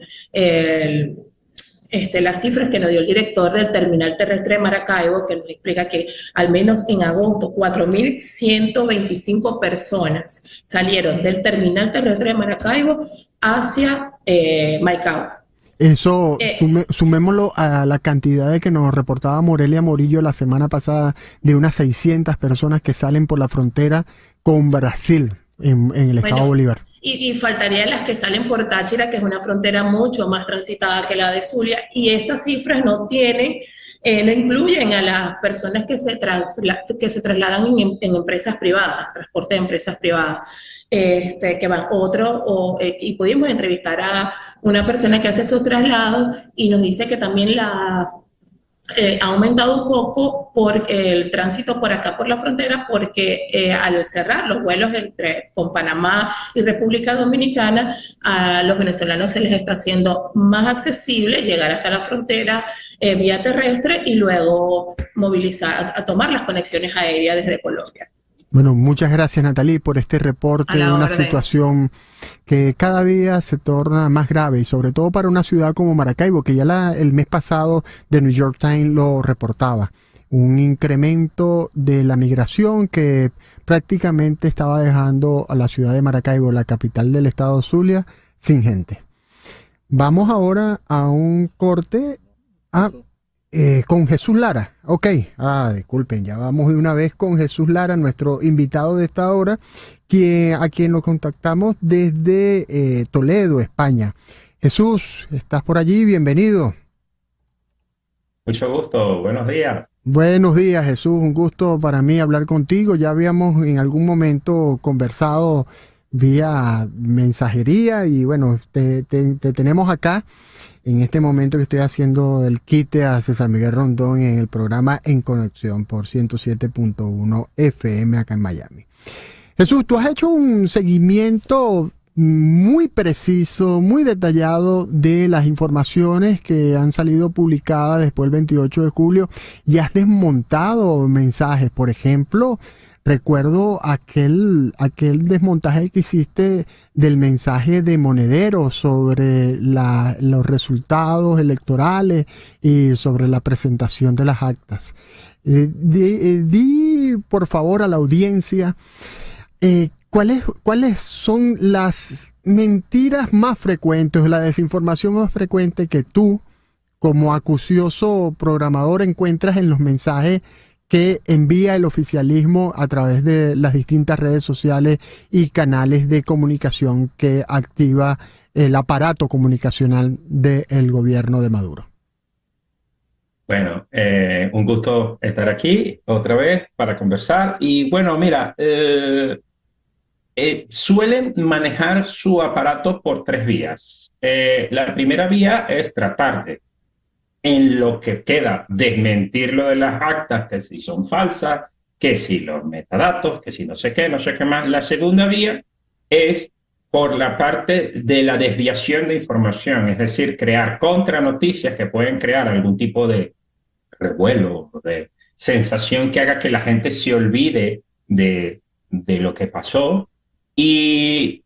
las cifras que nos dio el director del terminal terrestre de Maracaibo, que nos explica que al menos en agosto 4.125 personas salieron del terminal terrestre de Maracaibo hacia Maicao. Eso, sumémoslo a la cantidad de que nos reportaba Morelia Morillo la semana pasada, de unas 600 personas que salen por la frontera con Brasil en el estado Bolívar. Y faltarían las que salen por Táchira, que es una frontera mucho más transitada que la de Zulia, y estas cifras no incluyen a las personas que se trasladan en empresas privadas, transporte de empresas privadas. Que van y pudimos entrevistar a una persona que hace esos traslados y nos dice que también ha aumentado un poco por el tránsito por acá por la frontera, porque al cerrar los vuelos con Panamá y República Dominicana, a los venezolanos se les está haciendo más accesible llegar hasta la frontera vía terrestre y luego movilizar, a tomar las conexiones aéreas desde Colombia. Bueno, muchas gracias, Natalie, por este reporte de una orden. situación que cada día se torna más grave, y sobre todo para una ciudad como Maracaibo, que ya el mes pasado The New York Times lo reportaba. Un incremento de la migración que prácticamente estaba dejando a la ciudad de Maracaibo, la capital del estado Zulia, sin gente. Vamos ahora a un corte con Jesús Lara. Ok, disculpen, ya vamos de una vez con Jesús Lara, nuestro invitado de esta hora, a quien lo contactamos desde Toledo, España. Jesús, ¿estás por allí? Bienvenido. Mucho gusto, buenos días. Buenos días, Jesús, un gusto para mí hablar contigo. Ya habíamos en algún momento conversado vía mensajería y bueno, te tenemos acá en este momento que estoy haciendo el quite a César Miguel Rondón en el programa En Conexión por 107.1 FM acá en Miami. Jesús, tú has hecho un seguimiento muy preciso, muy detallado de las informaciones que han salido publicadas después del 28 de julio y has desmontado mensajes. Por ejemplo, recuerdo aquel desmontaje que hiciste del mensaje de Monedero sobre los resultados electorales y sobre la presentación de las actas. Di por favor a la audiencia ¿cuáles son las mentiras más frecuentes o la desinformación más frecuente que tú, como acucioso programador, encuentras en los mensajes que envía el oficialismo a través de las distintas redes sociales y canales de comunicación que activa el aparato comunicacional del gobierno de Maduro? Bueno, un gusto estar aquí otra vez para conversar. Y bueno, mira, suelen manejar su aparato por tres vías. La primera vía es tratar de, en lo que queda, desmentir lo de las actas, que si son falsas, que si los metadatos, que si no sé qué más. La segunda vía es por la parte de la desviación de información, es decir, crear contranoticias que pueden crear algún tipo de revuelo, de sensación que haga que la gente se olvide de lo que pasó. Y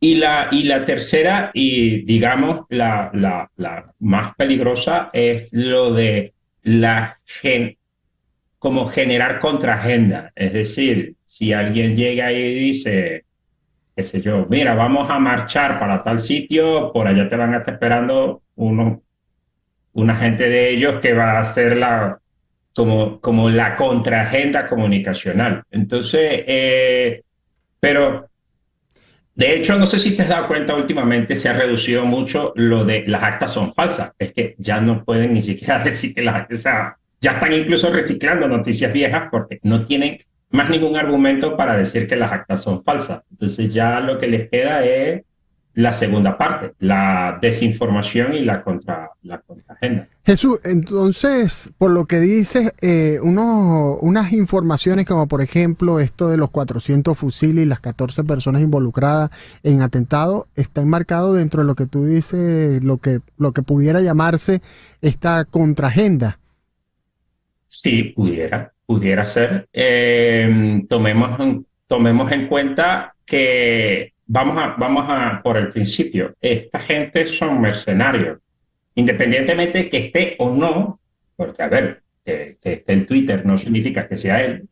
la tercera, y digamos la más peligrosa, es lo de como generar contraagenda. Es decir, si alguien llega y dice, qué sé yo, mira, vamos a marchar para tal sitio, por allá te van a estar esperando una gente de ellos que va a hacer como la contraagenda comunicacional. Entonces, pero de hecho, no sé si te has dado cuenta, últimamente se ha reducido mucho lo de las actas son falsas. Es que ya no pueden ni siquiera decir que las actas, o sea, ya están incluso reciclando noticias viejas porque no tienen más ningún argumento para decir que las actas son falsas. Entonces ya lo que les queda es la segunda parte, la desinformación y la contraagenda. Jesús, entonces, por lo que dices, unas informaciones como por ejemplo esto de los 400 fusiles y las 14 personas involucradas en atentado, está enmarcado dentro de lo que tú dices, lo que pudiera llamarse esta contraagenda. Sí, pudiera ser. Tomemos en cuenta que vamos a por el principio. Esta gente son mercenarios. Independientemente que esté o no, porque a ver, que esté en Twitter no significa que sea él,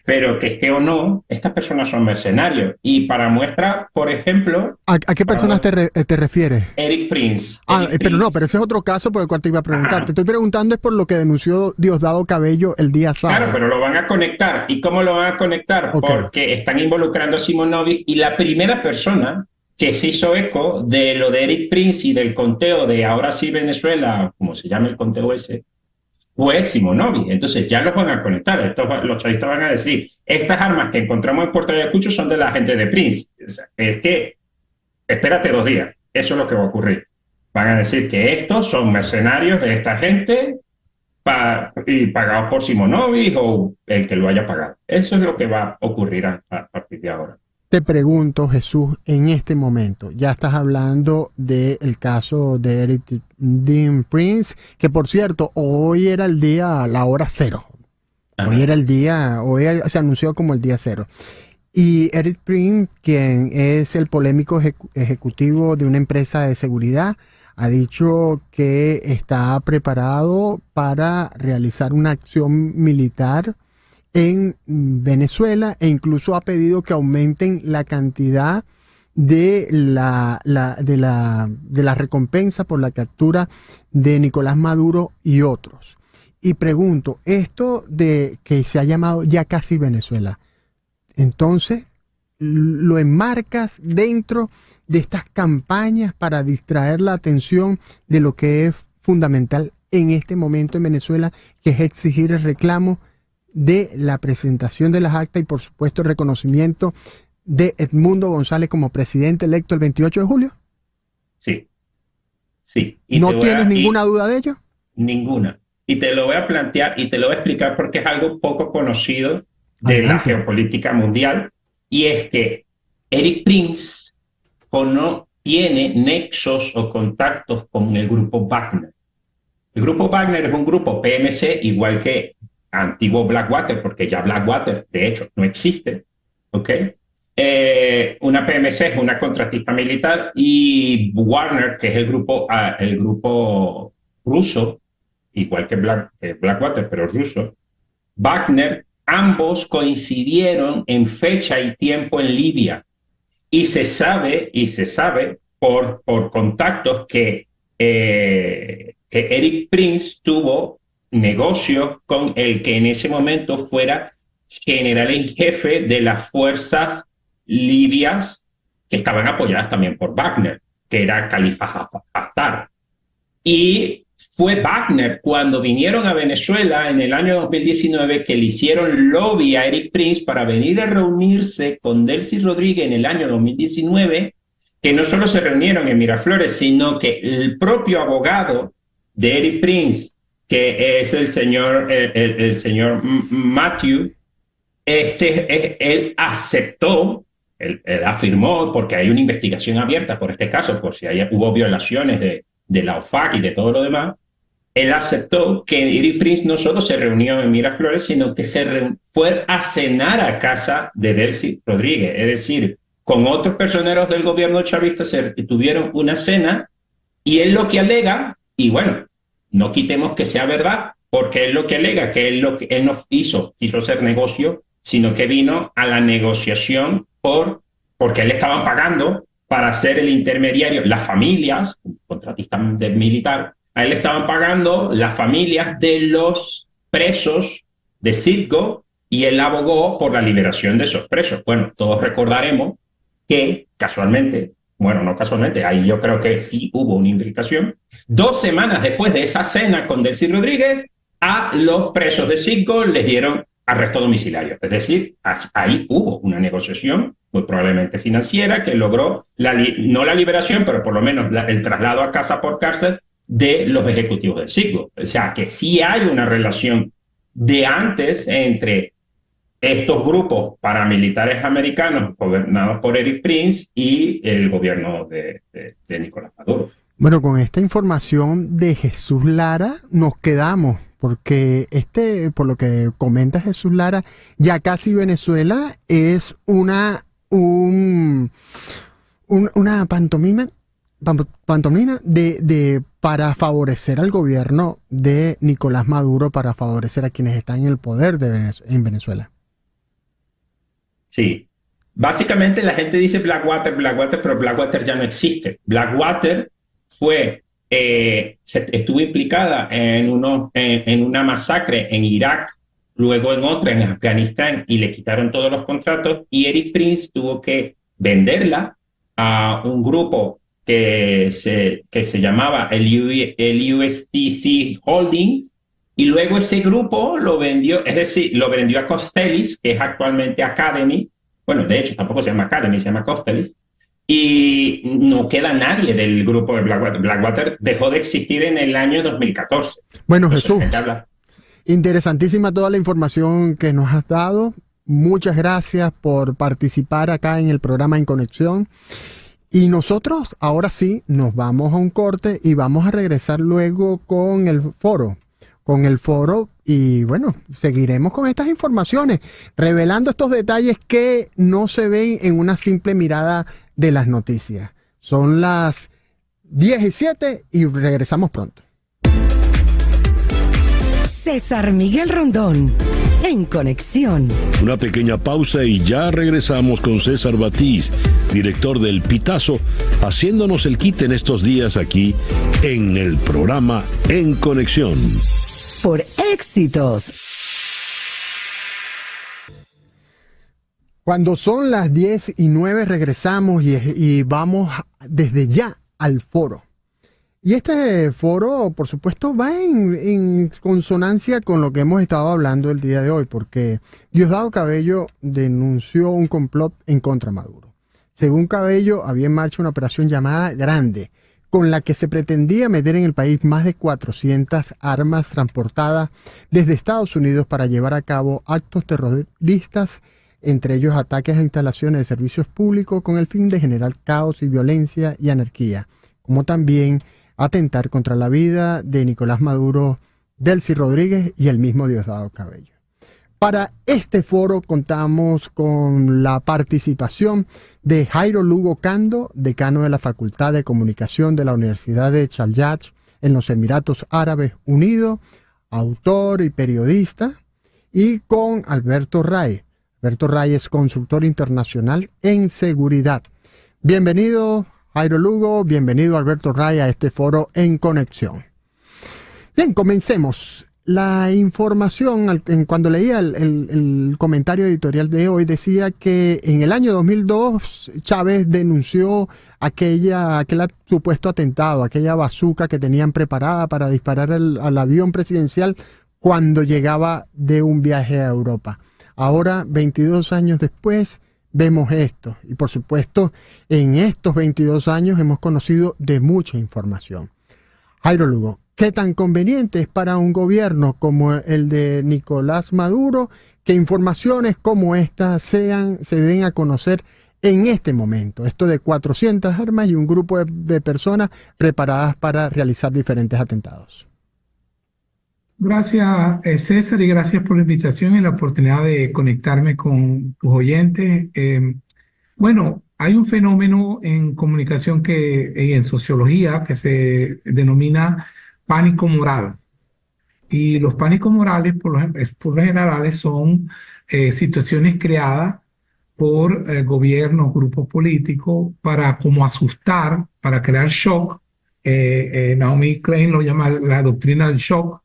pero que esté o no, estas personas son mercenarios. Y para muestra, por ejemplo... ¿A qué personas te refieres? Eric Prince. Pero ese es otro caso por el cual te iba a preguntar. Te estoy preguntando es por lo que denunció Diosdado Cabello el día sábado. Claro, pero lo van a conectar. ¿Y cómo lo van a conectar? Okay. Porque están involucrando a Simonovic, y la primera persona que se hizo eco de lo de Eric Prince y del conteo de Ahora sí Venezuela, como se llama el conteo ese, fue Simonovic. Entonces ya los van a conectar. Los chavistas van a decir, estas armas que encontramos en Puerto Ayacucho son de la gente de Prince. O sea, es que, espérate 2 días. Eso es lo que va a ocurrir. Van a decir que estos son mercenarios de esta gente y pagado por Simonovic o el que lo haya pagado. Eso es lo que va a ocurrir a partir de ahora. Te pregunto, Jesús, en este momento, ya estás hablando del caso de Eric Dean Prince, que por cierto, hoy era el día, la hora cero. Hoy era el día, hoy se anunció como el día cero. Y Eric Prince, quien es el polémico ejecutivo de una empresa de seguridad, ha dicho que está preparado para realizar una acción militar en Venezuela e incluso ha pedido que aumenten la cantidad de la recompensa por la captura de Nicolás Maduro y otros. Y pregunto, esto de que se ha llamado ya casi Venezuela, entonces lo enmarcas dentro de estas campañas para distraer la atención de lo que es fundamental en este momento en Venezuela, que es exigir el reclamo de la presentación de las actas y por supuesto el reconocimiento de Edmundo González como presidente electo el 28 de julio? Sí. Y ¿No tienes ninguna duda de ello? Ninguna. Y te lo voy a plantear y te lo voy a explicar porque es algo poco conocido de la geopolítica mundial, y es que Eric Prince no tiene nexos o contactos con el grupo Wagner. El grupo Wagner es un grupo PMC igual que antiguo Blackwater, porque ya Blackwater de hecho no existe, ¿ok? Una PMC es una contratista militar y Wagner, que es el grupo ruso, igual que Blackwater, pero ruso, Wagner, ambos coincidieron en fecha y tiempo en Libia. Y se sabe por contactos que Eric Prince tuvo negocios con el que en ese momento fuera general en jefe de las fuerzas libias que estaban apoyadas también por Wagner, que era Khalifa Haftar. Y fue Wagner cuando vinieron a Venezuela en el año 2019 que le hicieron lobby a Eric Prince para venir a reunirse con Delcy Rodríguez en el año 2019, que no solo se reunieron en Miraflores, sino que el propio abogado de Eric Prince, que es el señor Matthew, él aceptó, él afirmó, porque hay una investigación abierta por este caso, por si hubo violaciones de la OFAC y de todo lo demás. Él aceptó que Eric Prince no solo se reunió en Miraflores, sino que fue a cenar a casa de Delcy Rodríguez. Es decir, con otros personeros del gobierno chavista tuvieron una cena, y él lo que alega, y bueno, no quitemos que sea verdad, porque él lo que alega, que él no quiso hacer negocio, sino que vino a la negociación porque él estaban pagando para ser el intermediario. Las familias, contratista militar, a él le estaban pagando las familias de los presos de Citgo, y él abogó por la liberación de esos presos. Bueno, todos recordaremos que casualmente, bueno, no casualmente, ahí yo creo que sí hubo una implicación. 2 semanas después de esa cena con Delcy Rodríguez, a los presos de Citgo les dieron arresto domiciliario. Es decir, ahí hubo una negociación, muy probablemente financiera, que logró no la liberación, pero por lo menos el traslado a casa por cárcel de los ejecutivos del Citgo. O sea, que sí hay una relación de antes entre estos grupos paramilitares americanos gobernados por Eric Prince y el gobierno de Nicolás Maduro. Bueno, con esta información de Jesús Lara nos quedamos, porque por lo que comenta Jesús Lara, ya casi Venezuela es una pantomima para favorecer al gobierno de Nicolás Maduro, para favorecer a quienes están en el poder en Venezuela. Sí, básicamente la gente dice Blackwater, pero Blackwater ya no existe. Blackwater estuvo implicada en una masacre en Irak, luego en otra en Afganistán, y le quitaron todos los contratos, y Eric Prince tuvo que venderla a un grupo que se llamaba el USTC Holdings, y luego ese grupo lo vendió, es decir, lo vendió a Costellis, que es actualmente Academy. Bueno, de hecho tampoco se llama Academy, se llama Costellis, y no queda nadie del grupo de Blackwater. Blackwater dejó de existir en el año 2014. Bueno, Jesús, Interesantísima toda la información que nos has dado. Muchas gracias por participar acá en el programa En Conexión. Y nosotros ahora sí nos vamos a un corte y vamos a regresar luego con el foro. Y bueno, seguiremos con estas informaciones, revelando estos detalles que no se ven en una simple mirada de las noticias. Son las 10:07 y regresamos pronto. César Miguel Rondón, En Conexión. Una pequeña pausa y ya regresamos con César Batiz, director del Pitazo, haciéndonos el quite en estos días aquí en el programa En Conexión. Por Éxitos. Cuando son las 10:09 regresamos y vamos desde ya al foro. Y este foro, por supuesto, va en consonancia con lo que hemos estado hablando el día de hoy, porque Diosdado Cabello denunció un complot en contra de Maduro. Según Cabello, había en marcha una operación llamada Grande, con la que se pretendía meter en el país más de 400 armas transportadas desde Estados Unidos para llevar a cabo actos terroristas, entre ellos ataques a instalaciones de servicios públicos con el fin de generar caos y violencia y anarquía, como también atentar contra la vida de Nicolás Maduro, Delcy Rodríguez y el mismo Diosdado Cabello. Para este foro contamos con la participación de Jairo Lugo Cando, decano de la Facultad de Comunicación de la Universidad de Sharjah en los Emiratos Árabes Unidos, autor y periodista, y con Alberto Ray. Alberto Ray es consultor internacional en seguridad. Bienvenido, Jairo Lugo, bienvenido Alberto Ray a este foro En Conexión. Bien, comencemos. La información, cuando leía el comentario editorial de hoy, decía que en el año 2002 Chávez denunció aquel supuesto atentado, aquella bazuca que tenían preparada para disparar al avión presidencial cuando llegaba de un viaje a Europa. Ahora, 22 años después, vemos esto. Y por supuesto, en estos 22 años hemos conocido de mucha información. Jairo Lugo, ¿qué tan conveniente es para un gobierno como el de Nicolás Maduro que informaciones como estas se den a conocer en este momento? Esto de 400 armas y un grupo de personas preparadas para realizar diferentes atentados. Gracias, César, y gracias por la invitación y la oportunidad de conectarme con tus oyentes. Bueno, hay un fenómeno en comunicación y en sociología que se denomina pánico moral. Y los pánicos morales, por lo general, son situaciones creadas por gobiernos, grupos políticos, para como asustar, para crear shock. Naomi Klein lo llama la doctrina del shock,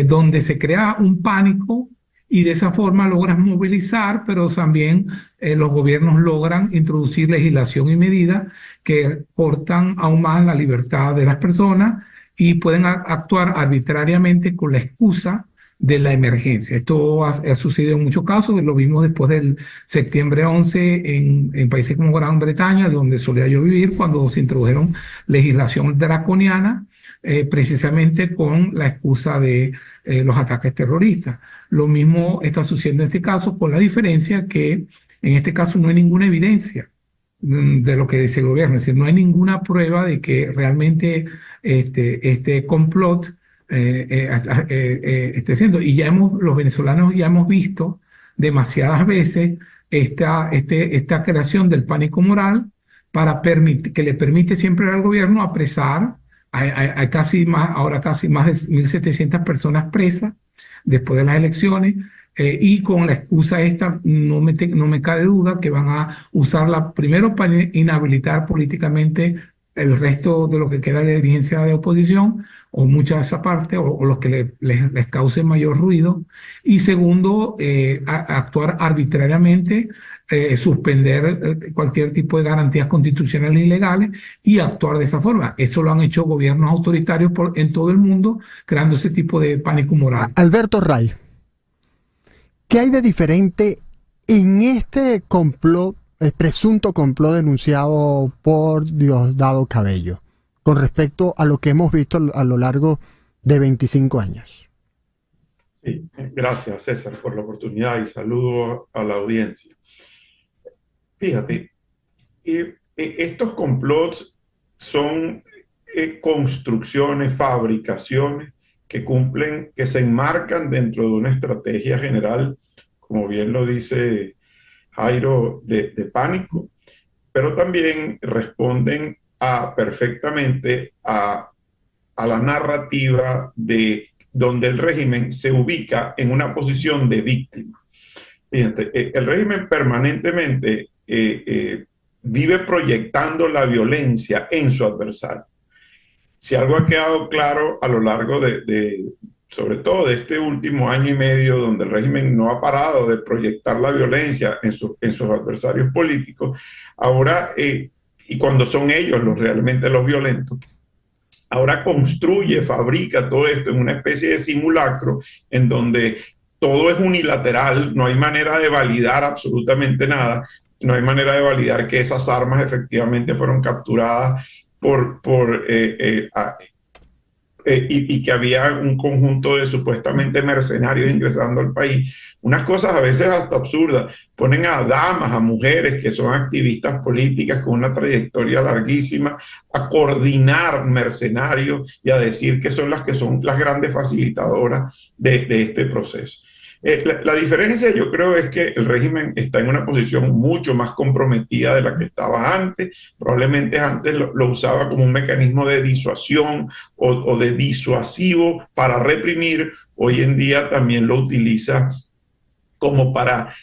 donde se crea un pánico y de esa forma logran movilizar, pero también los gobiernos logran introducir legislación y medidas que cortan aún más la libertad de las personas y pueden actuar arbitrariamente con la excusa de la emergencia. Esto ha sucedido en muchos casos, lo vimos después del septiembre 11 en países como Gran Bretaña, donde solía yo vivir, cuando se introdujeron legislación draconiana, precisamente con la excusa de los ataques terroristas. Lo mismo está sucediendo en este caso, con la diferencia que en este caso no hay ninguna evidencia de lo que dice el gobierno, es decir, no hay ninguna prueba de que realmente este complot esté siendo. Y los venezolanos ya hemos visto demasiadas veces esta creación del pánico moral que le permite siempre al gobierno apresar. Hay ahora casi más de 1.700 personas presas después de las elecciones, y con la excusa esta no me cabe duda que van a usarla primero para inhabilitar políticamente el resto de lo que queda de la dirigencia de oposición, o mucha de esa parte, o los que les cause mayor ruido, y segundo, actuar arbitrariamente, suspender cualquier tipo de garantías constitucionales y legales y actuar de esa forma. Eso lo han hecho gobiernos autoritarios en todo el mundo, creando ese tipo de pánico moral. Alberto Ray, ¿qué hay de diferente en este complot, presunto complot denunciado por Diosdado Cabello, con respecto a lo que hemos visto a lo largo de 25 años? Sí, gracias César por la oportunidad y saludo a la audiencia. Fíjate, estos complots son construcciones, fabricaciones que se enmarcan dentro de una estrategia general, como bien lo dice Jairo, de pánico, pero también responden perfectamente a la narrativa de donde el régimen se ubica en una posición de víctima. Fíjate, el régimen permanentemente vive proyectando la violencia en su adversario. Si algo ha quedado claro a lo largo sobre todo de este último año y medio, donde el régimen no ha parado de proyectar la violencia en sus adversarios políticos, ahora, y cuando son ellos realmente los violentos, ahora fabrica todo esto en una especie de simulacro en donde todo es unilateral, no hay manera de validar absolutamente nada, no hay manera de validar que esas armas efectivamente fueron capturadas y que había un conjunto de supuestamente mercenarios ingresando al país. Unas cosas a veces hasta absurdas. Ponen a damas, a mujeres que son activistas políticas con una trayectoria larguísima a coordinar mercenarios y a decir que son las grandes facilitadoras de este proceso. La diferencia yo creo es que el régimen está en una posición mucho más comprometida de la que estaba antes. Probablemente antes lo usaba como un mecanismo de disuasión o de disuasivo para reprimir. Hoy en día también lo utiliza como para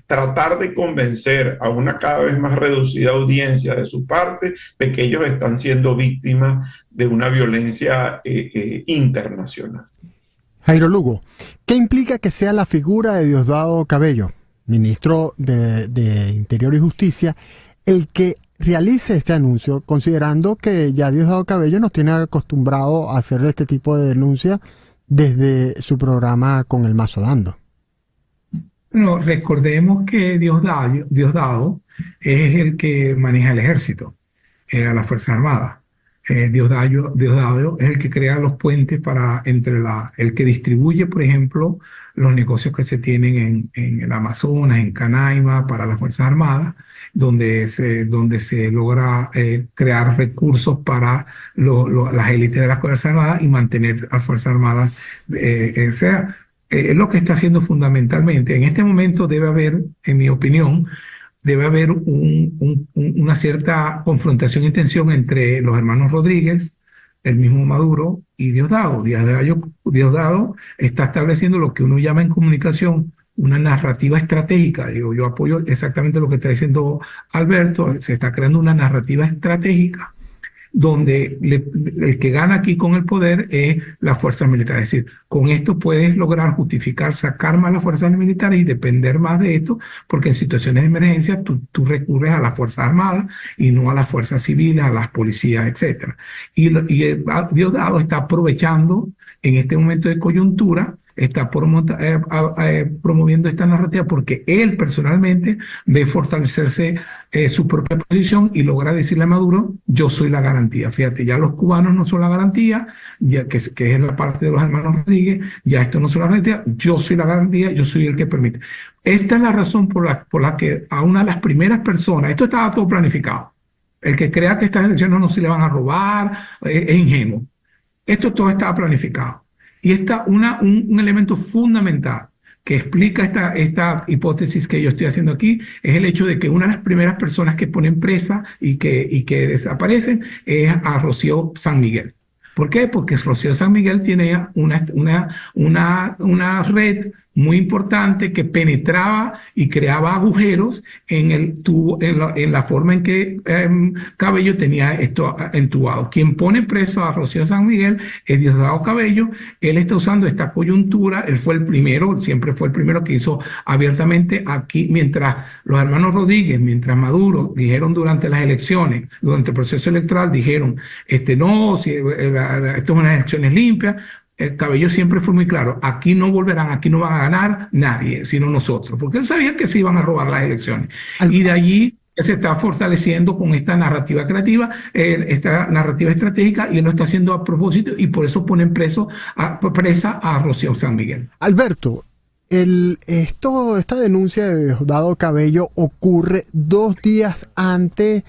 tratar de convencer a una cada vez más reducida audiencia de su parte de que ellos están siendo víctimas de una violencia internacional. Jairo Lugo, ¿qué implica que sea la figura de Diosdado Cabello, ministro de Interior y Justicia, el que realice este anuncio, considerando que ya Diosdado Cabello nos tiene acostumbrado a hacer este tipo de denuncias desde su programa Con el Mazo Dando? Bueno, recordemos que Diosdado es el que maneja el ejército, a las Fuerzas Armadas. Diosdado es el que crea los puentes entre el que distribuye, por ejemplo, los negocios que se tienen en el Amazonas, en Canaima, para las Fuerzas Armadas, donde se logra crear recursos para las élites de las Fuerzas Armadas y mantener a las Fuerzas Armadas. Es lo que está haciendo fundamentalmente. En este momento debe haber, en mi opinión, una cierta confrontación y tensión entre los hermanos Rodríguez, el mismo Maduro y Diosdado. Diosdado está estableciendo lo que uno llama en comunicación una narrativa estratégica. Yo apoyo exactamente lo que está diciendo Alberto. Se está creando una narrativa estratégica donde el que gana aquí con el poder es las fuerzas militares. Es decir, con esto puedes lograr justificar, sacar más las fuerzas militares y depender más de esto, porque en situaciones de emergencia tú recurres a las Fuerzas Armadas y no a las fuerzas civiles, a las policías, etc. Y Diosdado está aprovechando en este momento de coyuntura, está promoviendo esta narrativa porque él personalmente ve fortalecerse su propia posición y logra decirle a Maduro: yo soy la garantía. Fíjate, ya los cubanos no son la garantía, ya que es la parte de los hermanos Rodríguez, ya esto no son la garantía, yo soy la garantía, yo soy el que permite. Esta es la razón por la que a una de las primeras personas, esto estaba todo planificado. El que crea que estas elecciones no se le van a robar es ingenuo. Esto todo estaba planificado. Y está un elemento fundamental que explica esta hipótesis que yo estoy haciendo aquí, es el hecho de que una de las primeras personas que ponen presa y que desaparecen es a Rocío San Miguel. ¿Por qué? Porque Rocío San Miguel tiene una red muy importante que penetraba y creaba agujeros en la forma en que Cabello tenía esto entubado. Quien pone preso a Rocío San Miguel es Diosdado Cabello. Él está usando esta coyuntura. Él fue el primero, siempre fue el primero que hizo abiertamente aquí, mientras los hermanos Rodríguez, mientras Maduro dijeron durante las elecciones, durante el proceso electoral, dijeron, no, si, esto es unas elecciones limpias. El Cabello siempre fue muy claro: aquí no volverán, aquí no van a ganar nadie, sino nosotros, porque él sabía que se iban a robar las elecciones. Y de allí que se está fortaleciendo con esta narrativa creativa, esta narrativa estratégica, y él lo está haciendo a propósito, y por eso ponen presa a Rocío San Miguel. Alberto, esta denuncia de Diosdado Cabello ocurre 2 días antes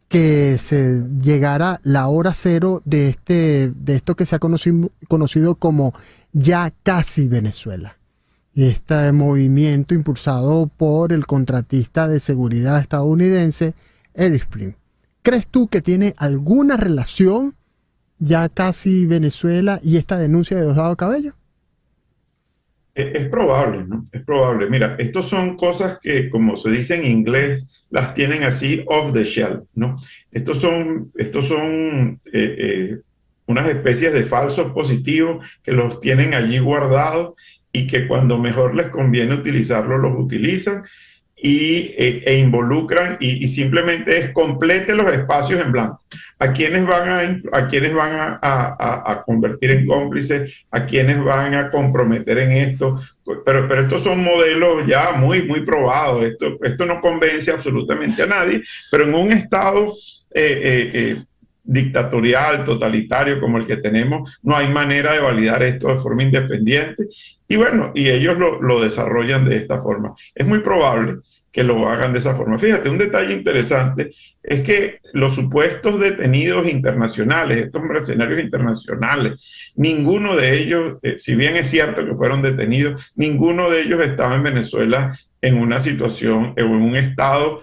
que se llegara la hora cero de esto que se ha conocido como Ya Casi Venezuela. Este movimiento impulsado por el contratista de seguridad estadounidense Eric Spring. ¿Crees tú que tiene alguna relación Ya Casi Venezuela y esta denuncia de Diosdado Cabello? Es probable, ¿no? Es probable. Mira, estos son cosas que, como se dice en inglés, las tienen así off the shelf, ¿no? Estos son unas especies de falsos positivos que los tienen allí guardados y que cuando mejor les conviene utilizarlos, los utilizan e involucran y simplemente es complete los espacios en blanco. ¿A quiénes van a convertir en cómplices? ¿A quiénes van a comprometer en esto? Pero estos son modelos ya muy, muy probados. Esto no convence absolutamente a nadie, pero en un estado dictatorial, totalitario como el que tenemos, no hay manera de validar esto de forma independiente. Y bueno, y ellos lo desarrollan de esta forma. Es muy probable que lo hagan de esa forma. Fíjate, un detalle interesante es que los supuestos detenidos internacionales, estos mercenarios internacionales, ninguno de ellos, si bien es cierto que fueron detenidos, ninguno de ellos estaba en Venezuela en una situación o en un estado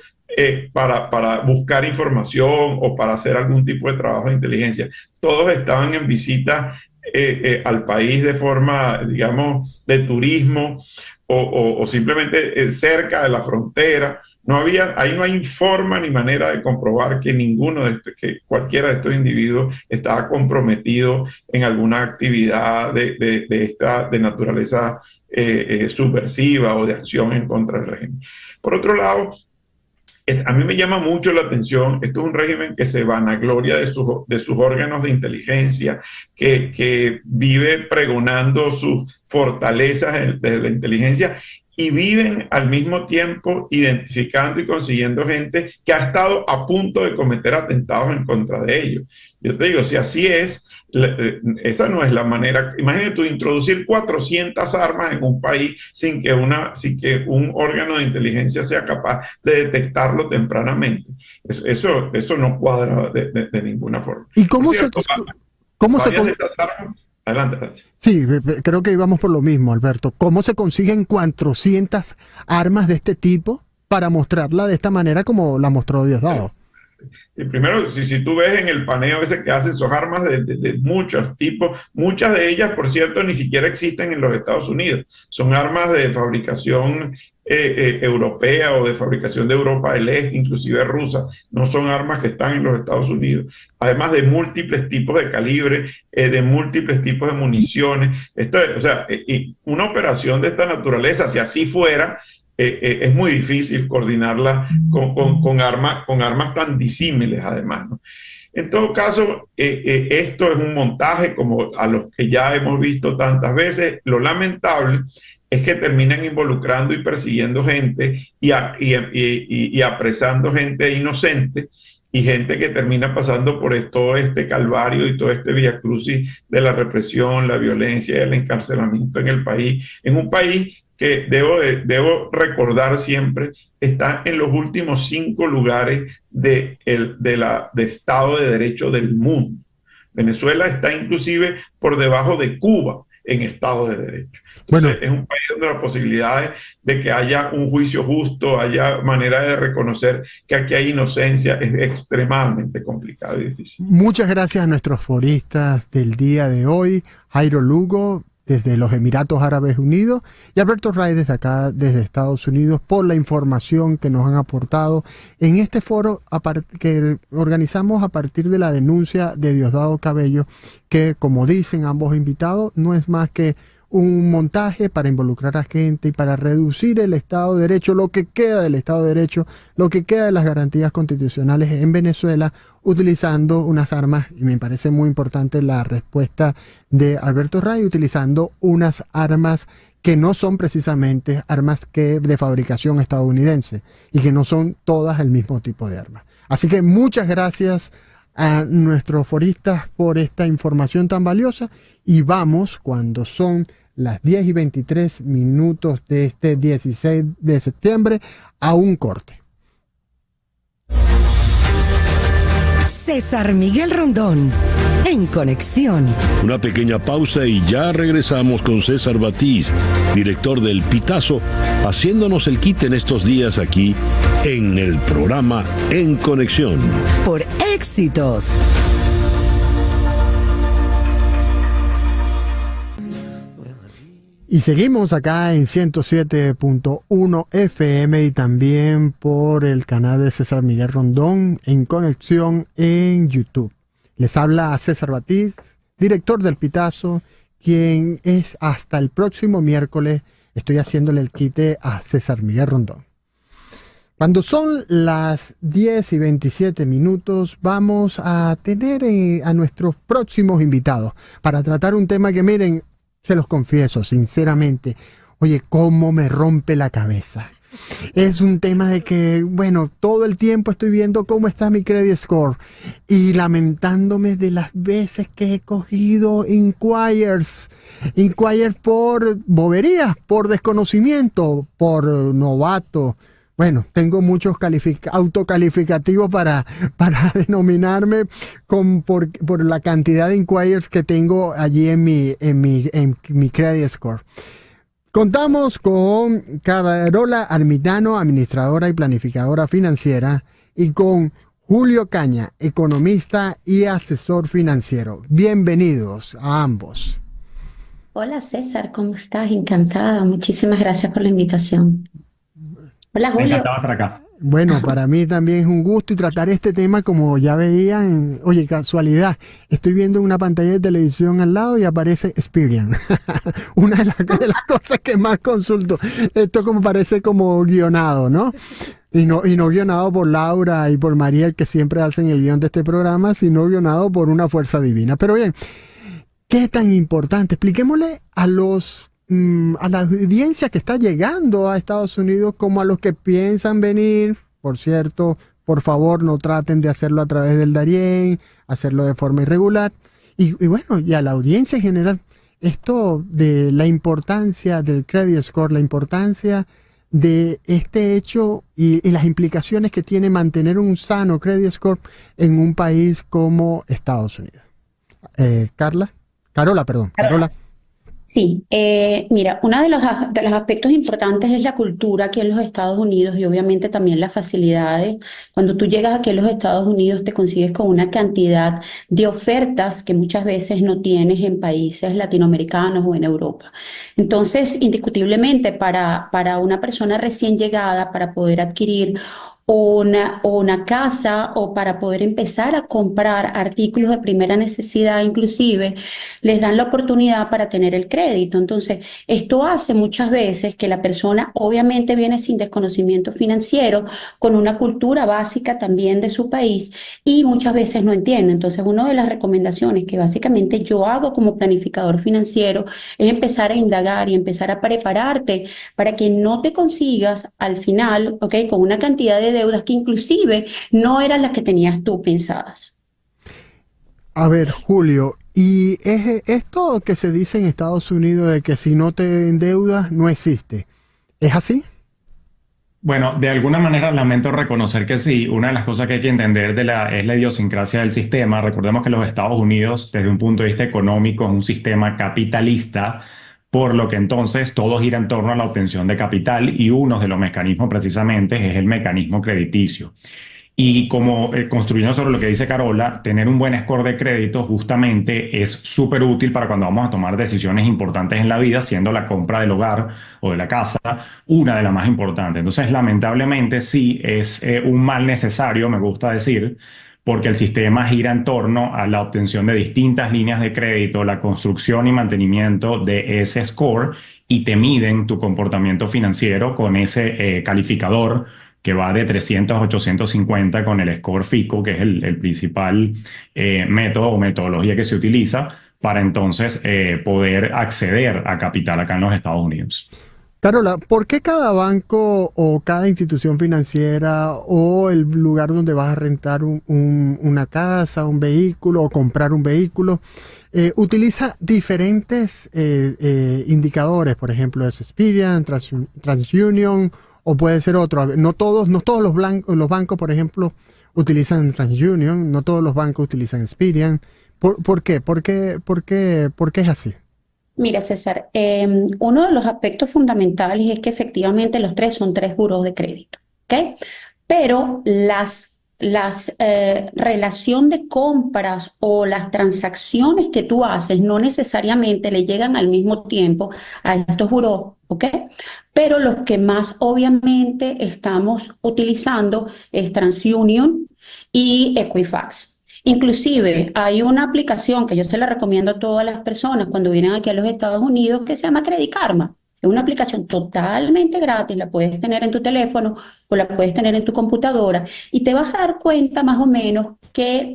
para buscar información o para hacer algún tipo de trabajo de inteligencia. Todos estaban en visita al país de forma, digamos, de turismo o simplemente cerca de la frontera. Ahí no hay forma ni manera de comprobar que que cualquiera de estos individuos estaba comprometido en alguna actividad de naturaleza subversiva o de acción en contra del régimen. Por otro lado, a mí me llama mucho la atención, esto es un régimen que se vanagloria de sus órganos de inteligencia, que vive pregonando sus fortalezas de la inteligencia y viven al mismo tiempo identificando y consiguiendo gente que ha estado a punto de cometer atentados en contra de ellos. Yo te digo, si así es, esa no es la manera. Imagínate tú introducir 400 armas en un país sin que un órgano de inteligencia sea capaz de detectarlo tempranamente. Eso no cuadra de ninguna forma. ¿Y cómo se Adelante. Sí, creo que íbamos por lo mismo, Alberto. ¿Cómo se consiguen 400 armas de este tipo para mostrarla de esta manera como la mostró Diosdado? Y primero, si tú ves en el paneo ese que hacen, son armas de muchos tipos, muchas de ellas, por cierto, ni siquiera existen en los Estados Unidos. Son armas de fabricación europea o de fabricación de Europa del Este, inclusive rusa. No son armas que están en los Estados Unidos. Además de múltiples tipos de calibre, de múltiples tipos de municiones. Una operación de esta naturaleza, si así fuera, es muy difícil coordinarla con armas tan disímiles, además, ¿no? En todo caso, esto es un montaje como a los que ya hemos visto tantas veces. Lo lamentable es que terminan involucrando y persiguiendo gente y apresando gente inocente y gente que termina pasando por todo este calvario y todo este viacrucis de la represión, la violencia y el encarcelamiento en el país, en un país que debo recordar siempre, está en los últimos 5 lugares de Estado de Derecho del mundo. Venezuela está inclusive por debajo de Cuba en Estado de Derecho. Entonces, es un país donde las posibilidades de que haya un juicio justo, haya manera de reconocer que aquí hay inocencia, es extremadamente complicado y difícil. Muchas gracias a nuestros foristas del día de hoy, Jairo Lugo, desde los Emiratos Árabes Unidos, y Alberto Ray desde acá, desde Estados Unidos, por la información que nos han aportado en este foro que organizamos a partir de la denuncia de Diosdado Cabello, que, como dicen ambos invitados, no es más que un montaje para involucrar a gente y para reducir el Estado de Derecho, lo que queda del Estado de Derecho, lo que queda de las garantías constitucionales en Venezuela, utilizando unas armas, y me parece muy importante la respuesta de Alberto Ray, utilizando unas armas que no son precisamente armas que de fabricación estadounidense y que no son todas el mismo tipo de armas. Así que muchas gracias a nuestros foristas por esta información tan valiosa, y vamos, cuando son las 10:23 de este 16 de septiembre, a un corte. César Miguel Rondón, en Conexión. Una pequeña pausa y ya regresamos con César Batiz, director del Pitazo, haciéndonos el quite en estos días aquí en el programa En Conexión. Por Éxitos. Y seguimos acá en 107.1 FM y también por el canal de César Miguel Rondón en Conexión en YouTube. Les habla César Batiz, director del Pitazo, quien es hasta el próximo miércoles. Estoy haciéndole el quite a César Miguel Rondón. Cuando son las 10:27, vamos a tener a nuestros próximos invitados para tratar un tema que, miren, se los confieso sinceramente, oye, cómo me rompe la cabeza. Es un tema de que, bueno, todo el tiempo estoy viendo cómo está mi credit score y lamentándome de las veces que he cogido inquires por boberías, por desconocimiento, por novato. Bueno, tengo muchos autocalificativos para denominarme por la cantidad de inquires que tengo allí en mi credit score. Contamos con Carola Armitano, administradora y planificadora financiera, y con Julio Caña, economista y asesor financiero. Bienvenidos a ambos. Hola César, ¿cómo estás? Encantada. Muchísimas gracias por la invitación. Hola Julio. Encantado de estar acá. Bueno, para mí también es un gusto y tratar este tema, como ya veían, oye, casualidad, estoy viendo una pantalla de televisión al lado y aparece Experian. Una de las cosas que más consulto. Esto como parece como guionado, ¿no? Y no guionado por Laura y por Mariel, que siempre hacen el guión de este programa, sino guionado por una fuerza divina. Pero bien, ¿qué tan importante? Expliquémosle a la audiencia que está llegando a Estados Unidos, como a los que piensan venir. Por cierto, por favor, no traten de hacerlo a través del Darién, hacerlo de forma irregular. Y bueno, y a la audiencia en general, esto de la importancia del credit score, la importancia de este hecho y las implicaciones que tiene mantener un sano credit score en un país como Estados Unidos. Carola. Sí, mira, uno de los aspectos importantes es la cultura aquí en los Estados Unidos y obviamente también las facilidades. Cuando tú llegas aquí a los Estados Unidos te consigues con una cantidad de ofertas que muchas veces no tienes en países latinoamericanos o en Europa. Entonces, indiscutiblemente para una persona recién llegada, para poder adquirir una casa o para poder empezar a comprar artículos de primera necesidad, inclusive les dan la oportunidad para tener el crédito. Entonces, esto hace muchas veces que la persona obviamente viene sin desconocimiento financiero, con una cultura básica también de su país y muchas veces no entiende. Entonces, una de las recomendaciones que básicamente yo hago como planificador financiero es empezar a indagar y empezar a prepararte para que no te consigas al final, ¿ok?, con una cantidad de deudas que inclusive no eran las que tenías tú pensadas. A ver, Julio, y es esto que se dice en Estados Unidos de que si no te endeudas no existe, ¿es así? Bueno, de alguna manera lamento reconocer que sí. Una de las cosas que hay que entender es la idiosincrasia del sistema. Recordemos que los Estados Unidos, desde un punto de vista económico, es un sistema capitalista, por lo que entonces todo gira en torno a la obtención de capital y uno de los mecanismos precisamente es el mecanismo crediticio. Y como construyendo sobre lo que dice Carola, tener un buen score de crédito justamente es súper útil para cuando vamos a tomar decisiones importantes en la vida, siendo la compra del hogar o de la casa una de las más importantes. Entonces, lamentablemente sí es un mal necesario, me gusta decir, porque el sistema gira en torno a la obtención de distintas líneas de crédito, la construcción y mantenimiento de ese score, y te miden tu comportamiento financiero con ese calificador que va de 300 a 850 con el score FICO, que es el principal método o metodología que se utiliza para entonces poder acceder a capital acá en los Estados Unidos. Carola, ¿por qué cada banco o cada institución financiera o el lugar donde vas a rentar una casa, un vehículo o comprar un vehículo utiliza diferentes indicadores? Por ejemplo, es Experian, TransUnion o puede ser otro. No todos los bancos, por ejemplo, utilizan TransUnion, no todos los bancos utilizan Experian. ¿Por qué? ¿Por qué es así? Mira, César, uno de los aspectos fundamentales es que efectivamente los tres son tres buros de crédito, ¿ok? Pero relación de compras o las transacciones que tú haces no necesariamente le llegan al mismo tiempo a estos burós, ¿ok? Pero los que más obviamente estamos utilizando es TransUnion y Equifax. Inclusive hay una aplicación que yo se la recomiendo a todas las personas cuando vienen aquí a los Estados Unidos que se llama Credit Karma. Es una aplicación totalmente gratis, la puedes tener en tu teléfono o la puedes tener en tu computadora y te vas a dar cuenta más o menos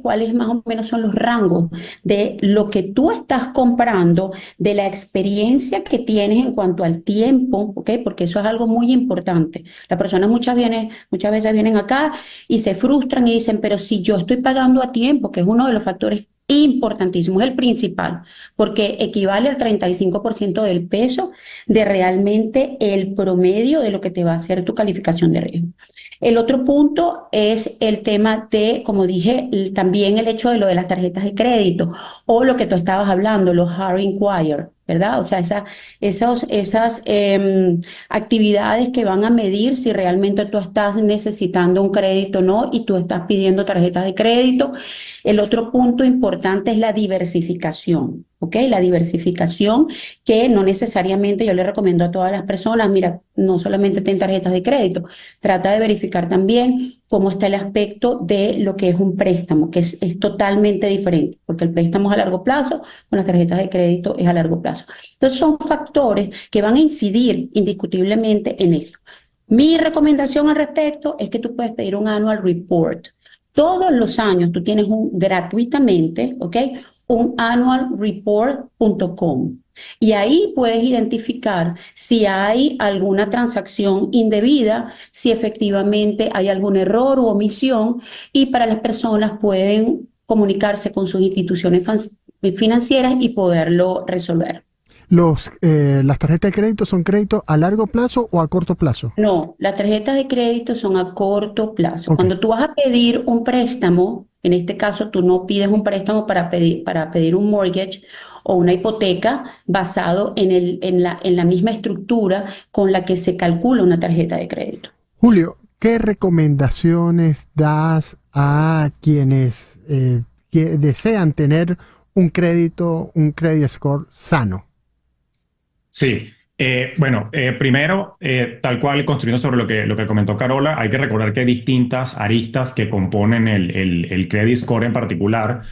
cuáles más o menos son los rangos de lo que tú estás comprando, de la experiencia que tienes en cuanto al tiempo, ¿ok? Porque eso es algo muy importante. Las personas muchas veces vienen acá y se frustran y dicen, pero si yo estoy pagando a tiempo, que es uno de los factores importantísimo, es el principal, porque equivale al 35% del peso de realmente el promedio de lo que te va a hacer tu calificación de riesgo. El otro punto es el tema de, como dije, también el hecho de lo de las tarjetas de crédito o lo que tú estabas hablando, los Hard Inquire, ¿verdad? O sea, esas actividades que van a medir si realmente tú estás necesitando un crédito o no y tú estás pidiendo tarjetas de crédito. El otro punto importante es la diversificación, ¿ok? La diversificación que no necesariamente yo le recomiendo a todas las personas, mira, no solamente ten tarjetas de crédito, trata de verificar también cómo está el aspecto de lo que es un préstamo, que es totalmente diferente, porque el préstamo es a largo plazo, con las tarjetas de crédito es a largo plazo. Entonces son factores que van a incidir indiscutiblemente en eso. Mi recomendación al respecto es que tú puedes pedir un annual report. Todos los años tú tienes gratuitamente, ¿ok? Un annualreport.com. Y ahí puedes identificar si hay alguna transacción indebida, si efectivamente hay algún error u omisión, y para las personas pueden comunicarse con sus instituciones financieras y poderlo resolver. ¿Las tarjetas de crédito son créditos a largo plazo o a corto plazo? No, las tarjetas de crédito son a corto plazo. Okay. Cuando tú vas a pedir un préstamo, en este caso tú no pides un préstamo para pedir un mortgage o una hipoteca basado en la misma estructura con la que se calcula una tarjeta de crédito. Julio, ¿qué recomendaciones das a quienes que desean tener un credit score sano? Sí, primero, tal cual construyendo sobre lo que comentó Carola, hay que recordar que hay distintas aristas que componen el credit score en particular,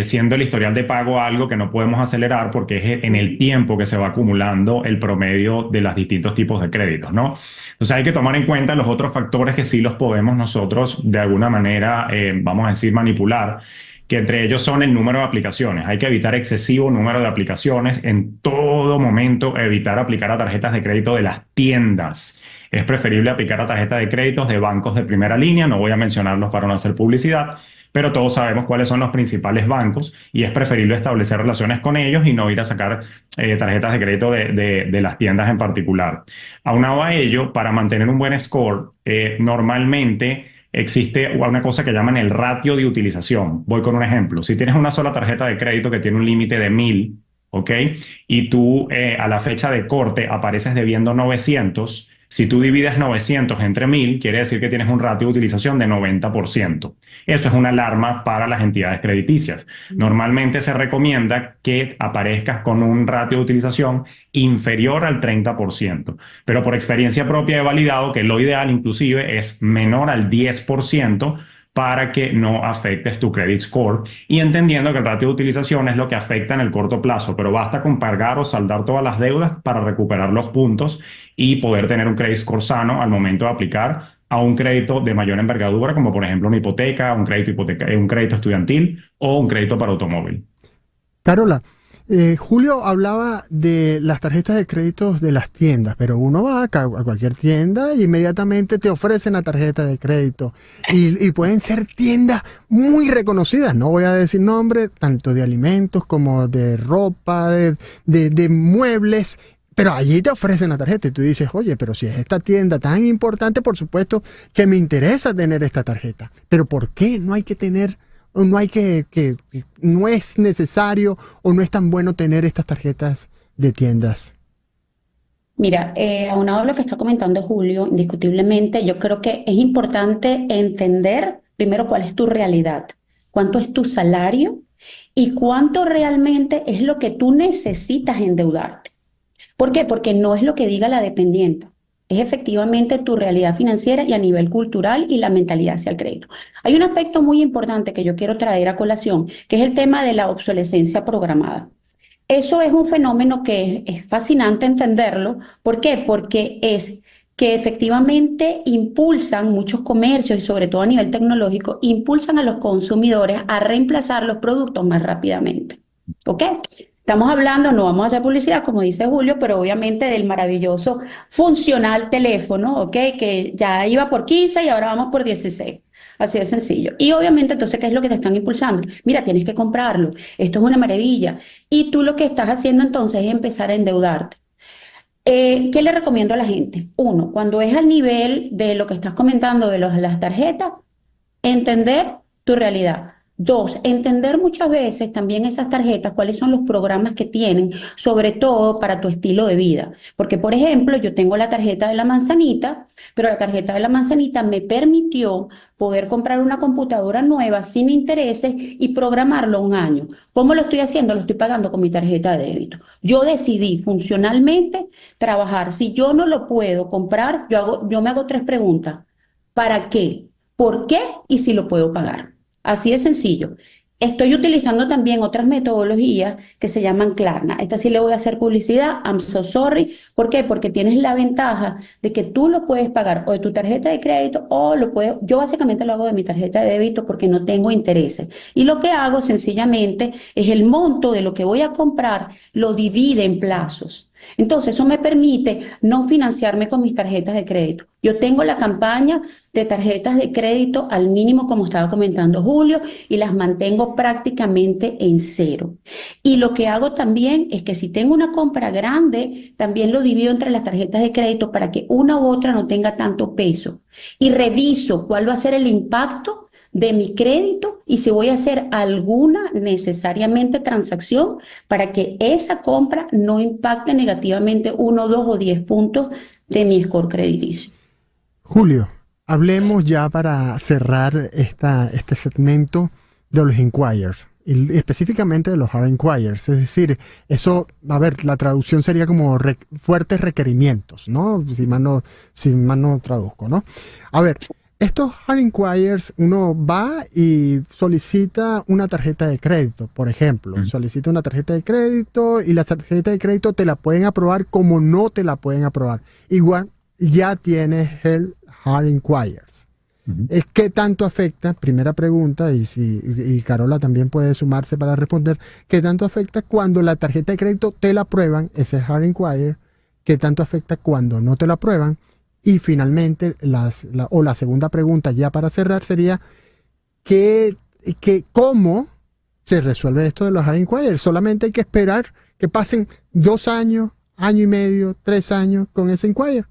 siendo el historial de pago algo que no podemos acelerar porque es en el tiempo que se va acumulando el promedio de los distintos tipos de créditos, ¿no? Entonces hay que tomar en cuenta los otros factores que sí los podemos nosotros de alguna manera, vamos a decir, manipular, que entre ellos son el número de aplicaciones. Hay que evitar excesivo número de aplicaciones. En todo momento, evitar aplicar a tarjetas de crédito de las tiendas. Es preferible aplicar a tarjetas de créditos de bancos de primera línea. No voy a mencionarlos para no hacer publicidad, pero todos sabemos cuáles son los principales bancos y es preferible establecer relaciones con ellos y no ir a sacar tarjetas de crédito de las tiendas en particular. Aunado a ello, para mantener un buen score, normalmente existe una cosa que llaman el ratio de utilización. Voy con un ejemplo. Si tienes una sola tarjeta de crédito que tiene un límite de 1,000, ¿ok? Y tú a la fecha de corte apareces debiendo 900, si tú divides 900 entre 1,000, quiere decir que tienes un ratio de utilización de 90%. Eso es una alarma para las entidades crediticias. Normalmente se recomienda que aparezcas con un ratio de utilización inferior al 30%, pero por experiencia propia he validado que lo ideal inclusive es menor al 10% para que no afectes tu credit score y entendiendo que el ratio de utilización es lo que afecta en el corto plazo, pero basta con pagar o saldar todas las deudas para recuperar los puntos y poder tener un credit score sano al momento de aplicar a un crédito de mayor envergadura, como por ejemplo una hipoteca, un crédito estudiantil o un crédito para automóvil. Carola, Julio hablaba de las tarjetas de créditos de las tiendas, pero uno va a cualquier tienda y inmediatamente te ofrecen la tarjeta de crédito. Y pueden ser tiendas muy reconocidas, no voy a decir nombre, tanto de alimentos como de ropa, de muebles. Pero allí te ofrecen la tarjeta y tú dices, oye, pero si es esta tienda tan importante, por supuesto que me interesa tener esta tarjeta. Pero ¿por qué no hay que tener, o no hay no es necesario o no es tan bueno tener estas tarjetas de tiendas? Mira, aunado a lo que está comentando Julio, indiscutiblemente, yo creo que es importante entender primero cuál es tu realidad, cuánto es tu salario y cuánto realmente es lo que tú necesitas endeudarte. ¿Por qué? Porque no es lo que diga la dependienta, es efectivamente tu realidad financiera y a nivel cultural y la mentalidad hacia el crédito. Hay un aspecto muy importante que yo quiero traer a colación, que es el tema de la obsolescencia programada. Eso es un fenómeno que es fascinante entenderlo. ¿Por qué? Porque es que efectivamente impulsan muchos comercios y sobre todo a nivel tecnológico, impulsan a los consumidores a reemplazar los productos más rápidamente. ¿Ok? Estamos hablando, no vamos a hacer publicidad, como dice Julio, pero obviamente del maravilloso funcional teléfono, ¿ok? Que ya iba por 15 y ahora vamos por 16. Así de sencillo. Y obviamente, entonces, ¿qué es lo que te están impulsando? Mira, tienes que comprarlo. Esto es una maravilla. Y tú lo que estás haciendo entonces es empezar a endeudarte. ¿Qué le recomiendo a la gente? Uno, cuando es al nivel de lo que estás comentando de las tarjetas, entender tu realidad. Dos, entender muchas veces también esas tarjetas, cuáles son los programas que tienen, sobre todo para tu estilo de vida. Porque, por ejemplo, yo tengo la tarjeta de la manzanita, pero la tarjeta de la manzanita me permitió poder comprar una computadora nueva sin intereses y programarlo un año. ¿Cómo lo estoy haciendo? Lo estoy pagando con mi tarjeta de débito. Yo decidí funcionalmente trabajar. Si yo no lo puedo comprar, yo me hago 3 preguntas. ¿Para qué? ¿Por qué? Y si lo puedo pagar. Así de sencillo. Estoy utilizando también otras metodologías que se llaman Klarna. Esta sí le voy a hacer publicidad. I'm so sorry. ¿Por qué? Porque tienes la ventaja de que tú lo puedes pagar o de tu tarjeta de crédito o lo puedes... Yo básicamente lo hago de mi tarjeta de débito porque no tengo intereses. Y lo que hago sencillamente es el monto de lo que voy a comprar, lo divide en plazos. Entonces, eso me permite no financiarme con mis tarjetas de crédito. Yo tengo la campaña de tarjetas de crédito al mínimo, como estaba comentando Julio, y las mantengo prácticamente en 0. Y lo que hago también es que si tengo una compra grande, también lo divido entre las tarjetas de crédito para que una u otra no tenga tanto peso. Y reviso cuál va a ser el impacto de mi crédito y si voy a hacer alguna necesariamente transacción para que esa compra no impacte negativamente 1, 2 o 10 puntos de mi score crediticio. Julio, hablemos ya para cerrar este segmento de los inquiries, y específicamente de los hard inquiries. Es decir, eso, a ver, la traducción sería como fuertes requerimientos, ¿no? Si mal no traduzco, ¿no? A ver, estos hard inquiries, uno va y solicita una tarjeta de crédito, por ejemplo. Solicita una tarjeta de crédito y la tarjeta de crédito te la pueden aprobar como no te la pueden aprobar. Igual ya tienes el hard inquiries. ¿Qué tanto afecta? Primera pregunta, y Carola también puede sumarse para responder. ¿Qué tanto afecta cuando la tarjeta de crédito te la aprueban, ese hard inquiry? ¿Qué tanto afecta cuando no te la aprueban? Y finalmente, la segunda pregunta ya para cerrar sería ¿cómo se resuelve esto de los hard inquiries? Solamente hay que esperar que pasen 2 años, año y medio, 3 años con ese inquiry.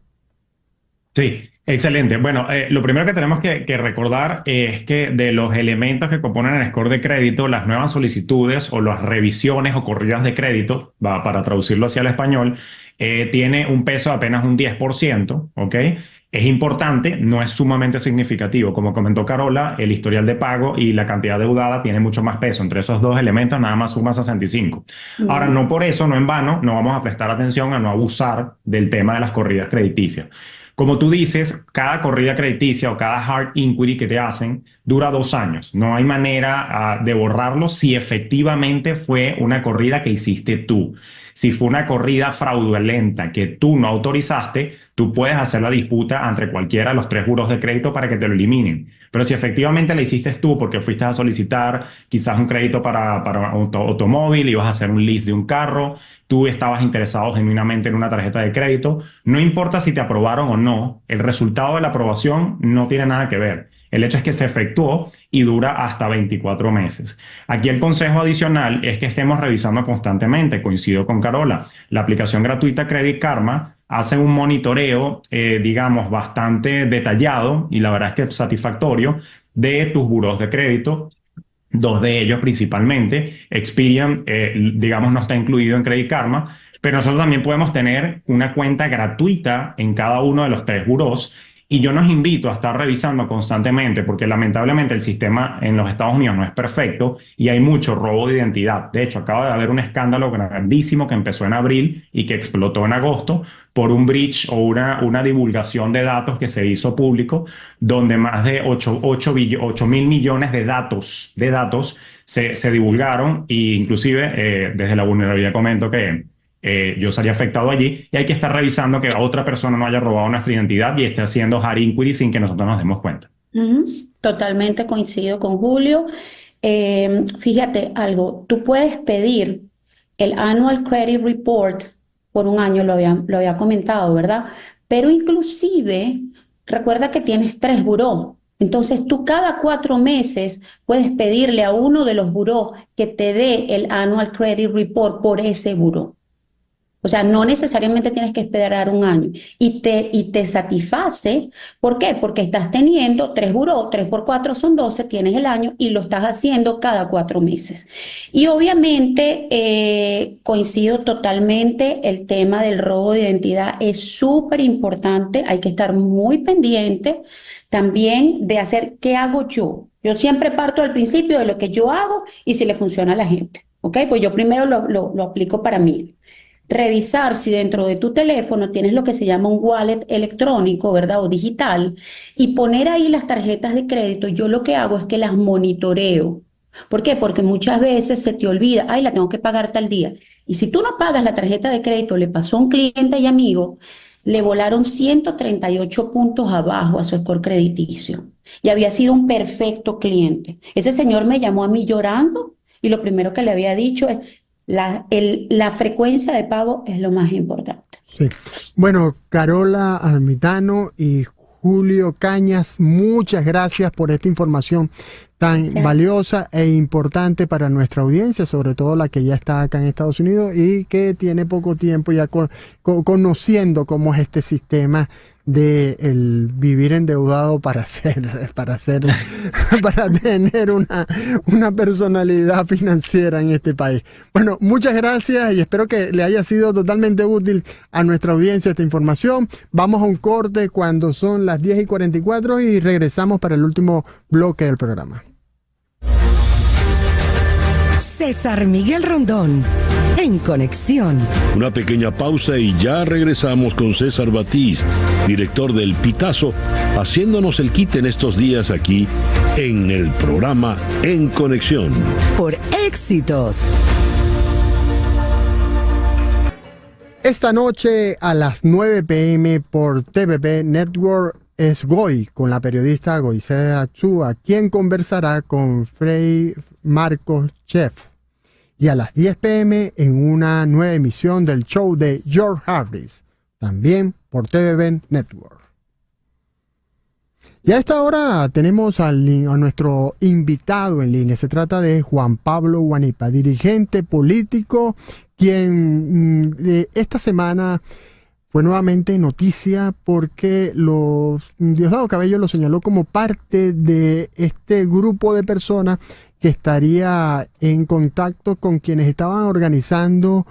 Sí, excelente. Bueno, lo primero que tenemos que recordar es que de los elementos que componen el score de crédito, las nuevas solicitudes o las revisiones o corridas de crédito, para traducirlo hacia el español, tiene un peso de apenas un 10%, ¿ok? Es importante, no es sumamente significativo. Como comentó Carola, el historial de pago y la cantidad deudada tiene mucho más peso. Entre esos 2 elementos nada más suma 65. Ahora, no por eso, no en vano, no vamos a prestar atención a no abusar del tema de las corridas crediticias. Como tú dices, cada corrida crediticia o cada hard inquiry que te hacen dura 2 años. No hay manera de borrarlo si efectivamente fue una corrida que hiciste tú. Si fue una corrida fraudulenta que tú no autorizaste, tú puedes hacer la disputa entre cualquiera de los 3 buros de crédito para que te lo eliminen. Pero si efectivamente la hiciste tú porque fuiste a solicitar quizás un crédito para un automóvil, ibas a hacer un lease de un carro, tú estabas interesado genuinamente en una tarjeta de crédito, no importa si te aprobaron o no, el resultado de la aprobación no tiene nada que ver. El hecho es que se efectuó y dura hasta 24 meses. Aquí el consejo adicional es que estemos revisando constantemente. Coincido con Carola. La aplicación gratuita Credit Karma hace un monitoreo, digamos, bastante detallado y la verdad es que satisfactorio de tus buros de crédito. 2 de ellos principalmente. Experian, digamos, no está incluido en Credit Karma, pero nosotros también podemos tener una cuenta gratuita en cada uno de los 3 buros. Y yo nos invito a estar revisando constantemente porque lamentablemente el sistema en los Estados Unidos no es perfecto y hay mucho robo de identidad. De hecho, acaba de haber un escándalo grandísimo que empezó en abril y que explotó en agosto por un breach o una divulgación de datos que se hizo público, donde más de 8.000 millones de datos se divulgaron e inclusive desde la vulnerabilidad comento que yo salí afectado allí y hay que estar revisando que otra persona no haya robado nuestra identidad y esté haciendo hard inquiry sin que nosotros nos demos cuenta. Totalmente coincido con Julio. Fíjate algo, tú puedes pedir el Annual Credit Report por un año, lo había comentado, ¿verdad? Pero inclusive, recuerda que tienes 3 buró. Entonces tú cada 4 meses puedes pedirle a uno de los buró que te dé el Annual Credit Report por ese buró. O sea, no necesariamente tienes que esperar un año y te satisface. ¿Por qué? Porque estás teniendo 3 buró, 3 por 4 son 12, tienes el año y lo estás haciendo cada 4 meses. Y obviamente coincido totalmente, el tema del robo de identidad es súper importante, hay que estar muy pendiente también de hacer qué hago yo. Yo siempre parto al principio de lo que yo hago y si le funciona a la gente. ¿Ok? Pues yo primero lo aplico para mí. Revisar si dentro de tu teléfono tienes lo que se llama un wallet electrónico, ¿verdad? O digital, y poner ahí las tarjetas de crédito. Yo lo que hago es que las monitoreo. ¿Por qué? Porque muchas veces se te olvida, ay, la tengo que pagar tal día. Y si tú no pagas la tarjeta de crédito, le pasó a un cliente y amigo, le volaron 138 puntos abajo a su score crediticio. Y había sido un perfecto cliente. Ese señor me llamó a mí llorando y lo primero que le había dicho es, la frecuencia de pago es lo más importante. Sí. Bueno, Carola Almitano y Julio Cañas, muchas gracias por esta información tan valiosa e importante para nuestra audiencia, sobre todo la que ya está acá en Estados Unidos y que tiene poco tiempo ya conociendo cómo es este sistema de el vivir endeudado para tener una personalidad financiera en este país. Bueno, muchas gracias y espero que le haya sido totalmente útil a nuestra audiencia esta información. Vamos a un corte cuando son las 10:44 y regresamos para el último bloque del programa. César Miguel Rondón, en Conexión. Una pequeña pausa y ya regresamos con César Batiz, director del Pitazo, haciéndonos el quite en estos días aquí en el programa En Conexión. Por Éxitos. Esta noche a las 9 p.m. por TVP Network es Goy, con la periodista Goizeda Achúa, quien conversará con Frei Marcos Chef. Y a las 10 p.m. en una nueva emisión del show de George Harris, también por TVP Network. Y a esta hora tenemos a nuestro invitado en línea. Se trata de Juan Pablo Guanipa, dirigente político, quien esta semana fue nuevamente noticia porque Diosdado Cabello lo señaló como parte de este grupo de personas que estaría en contacto con quienes estaban organizando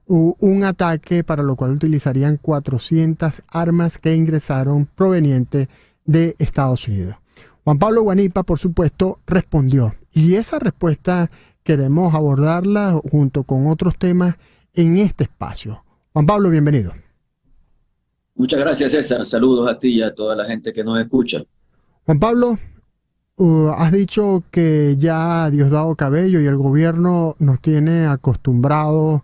un ataque para lo cual utilizarían 400 armas que ingresaron provenientes de Estados Unidos. Juan Pablo Guanipa, por supuesto, respondió. Y esa respuesta queremos abordarla junto con otros temas en este espacio. Juan Pablo, bienvenido. Muchas gracias, César. Saludos a ti y a toda la gente que nos escucha. Juan Pablo, has dicho que ya Diosdado Cabello y el gobierno nos tiene acostumbrados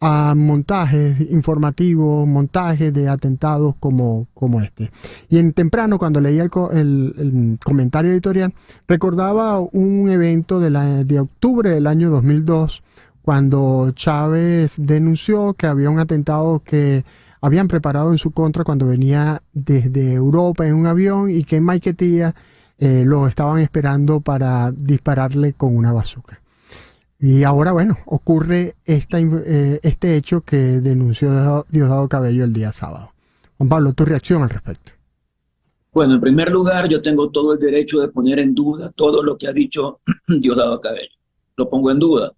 a montajes informativos, montajes de atentados como este. Y en temprano, cuando leía el comentario editorial, recordaba un evento de octubre del año 2002, cuando Chávez denunció que había un atentado que habían preparado en su contra cuando venía desde Europa en un avión y que en Maiquetía lo estaban esperando para dispararle con una bazooka. Y ahora, bueno, ocurre este hecho que denunció Diosdado Cabello el día sábado. Juan Pablo, tu reacción al respecto. Bueno, en primer lugar, yo tengo todo el derecho de poner en duda todo lo que ha dicho Diosdado Cabello. Lo pongo en duda.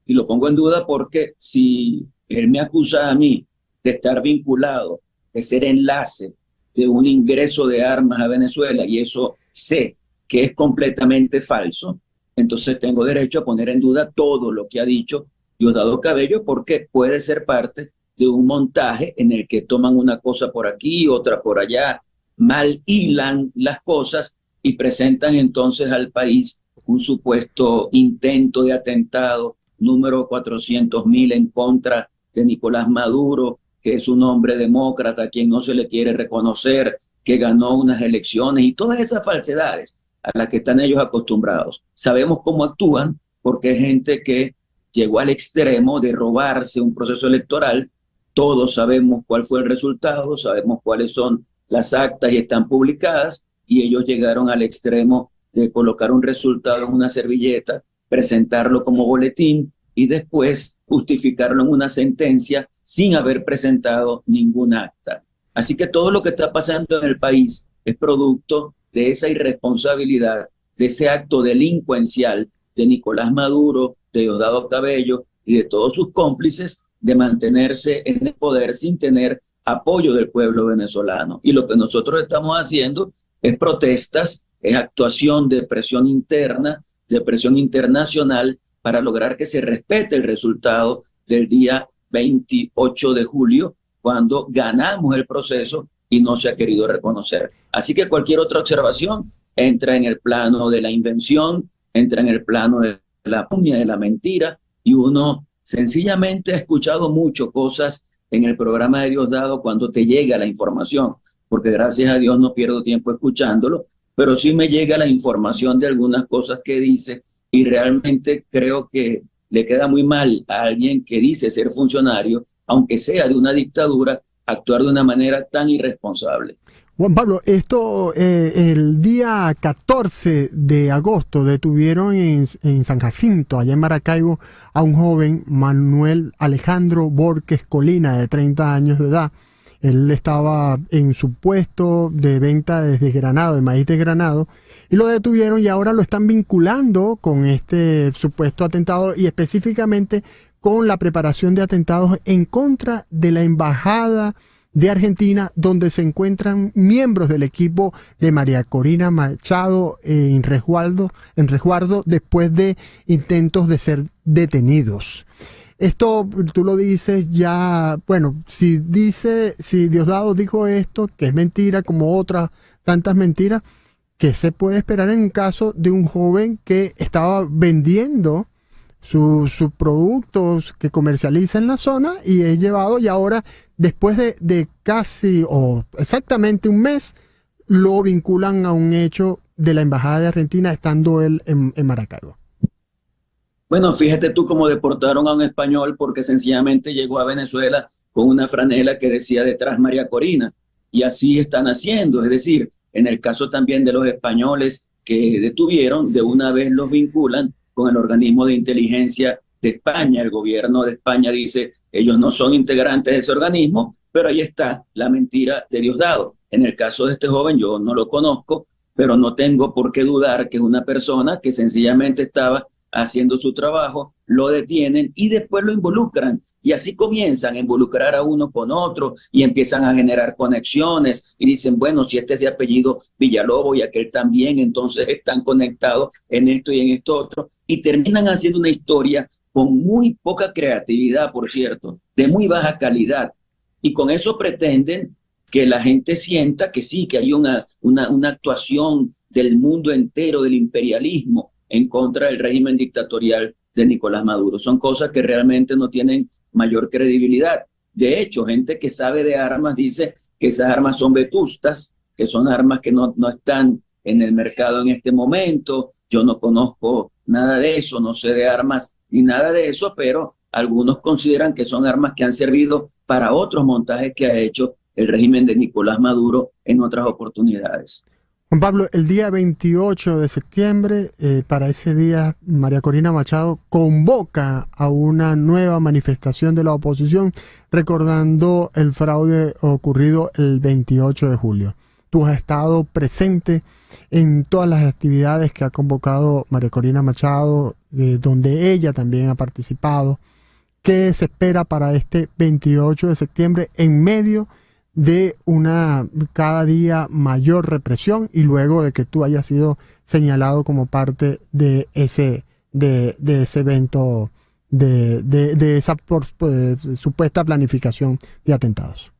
Y lo pongo en duda porque si él me acusa a mí de estar vinculado, de ser enlace de un ingreso de armas a Venezuela, y eso sé que es completamente falso, entonces tengo derecho a poner en duda todo lo que ha dicho Diosdado Cabello, porque puede ser parte de un montaje en el que toman una cosa por aquí, otra por allá, mal hilan las cosas y presentan entonces al país un supuesto intento de atentado número 400.000 en contra de Nicolás Maduro, que es un hombre demócrata a quien no se le quiere reconocer, que ganó unas elecciones, y todas esas falsedades a las que están ellos acostumbrados. Sabemos cómo actúan, porque es gente que llegó al extremo de robarse un proceso electoral. Todos sabemos cuál fue el resultado, sabemos cuáles son las actas y están publicadas, y ellos llegaron al extremo de colocar un resultado en una servilleta, presentarlo como boletín y después justificarlo en una sentencia sin haber presentado ningún acta. Así que todo lo que está pasando en el país es producto de esa irresponsabilidad, de ese acto delincuencial de Nicolás Maduro, de Diosdado Cabello y de todos sus cómplices de mantenerse en el poder sin tener apoyo del pueblo venezolano. Y lo que nosotros estamos haciendo es protestas, es actuación de presión interna, de presión internacional, para lograr que se respete el resultado del día 28 de julio, cuando ganamos el proceso y no se ha querido reconocer. Así que cualquier otra observación entra en el plano de la invención, entra en el plano de la puña, de la mentira, y uno sencillamente ha escuchado mucho cosas en el programa de Diosdado cuando te llega la información, porque gracias a Dios no pierdo tiempo escuchándolo, pero sí me llega la información de algunas cosas que dice, y realmente creo que le queda muy mal a alguien que dice ser funcionario, aunque sea de una dictadura, actuar de una manera tan irresponsable. Juan Pablo, esto el día 14 de agosto detuvieron en San Jacinto, allá en Maracaibo, a un joven, Manuel Alejandro Borges Colina, de 30 años de edad. Él estaba en su puesto de venta de desgranado, de maíz desgranado, y lo detuvieron y ahora lo están vinculando con este supuesto atentado y específicamente con la preparación de atentados en contra de la embajada de Argentina, donde se encuentran miembros del equipo de María Corina Machado en resguardo después de intentos de ser detenidos. Esto tú lo dices ya, bueno, si Diosdado dijo esto, que es mentira como otras tantas mentiras, ¿qué se puede esperar en un caso de un joven que estaba vendiendo sus productos que comercializa en la zona y es llevado, y ahora después de casi o exactamente un mes lo vinculan a un hecho de la embajada de Argentina estando él en Maracaibo? Bueno, fíjate tú cómo deportaron a un español porque sencillamente llegó a Venezuela con una franela que decía detrás María Corina, y así están haciendo. Es decir, en el caso también de los españoles que detuvieron, de una vez los vinculan con el organismo de inteligencia de España. El gobierno de España dice, ellos no son integrantes de ese organismo, pero ahí está la mentira de Diosdado. En el caso de este joven, yo no lo conozco, pero no tengo por qué dudar que es una persona que sencillamente estaba haciendo su trabajo, lo detienen y después lo involucran. Y así comienzan a involucrar a uno con otro y empiezan a generar conexiones y dicen, bueno, si este es de apellido Villalobos y aquel también, entonces están conectados en esto y en esto otro. Y terminan haciendo una historia con muy poca creatividad, por cierto, de muy baja calidad. Y con eso pretenden que la gente sienta que sí, que hay una actuación del mundo entero, del imperialismo, en contra del régimen dictatorial de Nicolás Maduro. Son cosas que realmente no tienen mayor credibilidad. De hecho, gente que sabe de armas dice que esas armas son vetustas, que son armas que no están en el mercado en este momento. Yo no conozco nada de eso, no sé de armas ni nada de eso, pero algunos consideran que son armas que han servido para otros montajes que ha hecho el régimen de Nicolás Maduro en otras oportunidades. Juan Pablo, el día 28 de septiembre, para ese día, María Corina Machado convoca a una nueva manifestación de la oposición, recordando el fraude ocurrido el 28 de julio. Tú has estado presente en todas las actividades que ha convocado María Corina Machado, donde ella también ha participado. ¿Qué se espera para este 28 de septiembre en medio de una cada día mayor represión y luego de que tú hayas sido señalado como parte de ese evento, de esa supuesta planificación de atentados?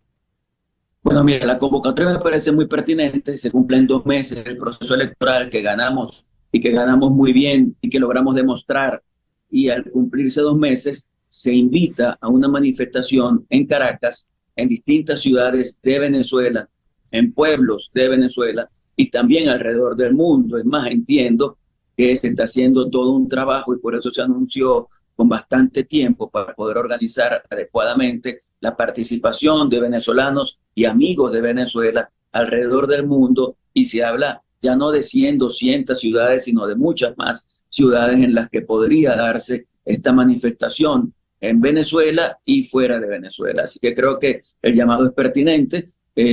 Bueno, mira, la convocatoria me parece muy pertinente. Se cumplen 2 meses del proceso electoral que ganamos y que ganamos muy bien y que logramos demostrar. Y al cumplirse 2 meses, se invita a una manifestación en Caracas, en distintas ciudades de Venezuela, en pueblos de Venezuela y también alrededor del mundo. Es más, entiendo que se está haciendo todo un trabajo y por eso se anunció con bastante tiempo para poder organizar adecuadamente la participación de venezolanos y amigos de Venezuela alrededor del mundo, y se habla ya no de 100, 200 ciudades, sino de muchas más ciudades en las que podría darse esta manifestación en Venezuela y fuera de Venezuela. Así que creo que el llamado es pertinente.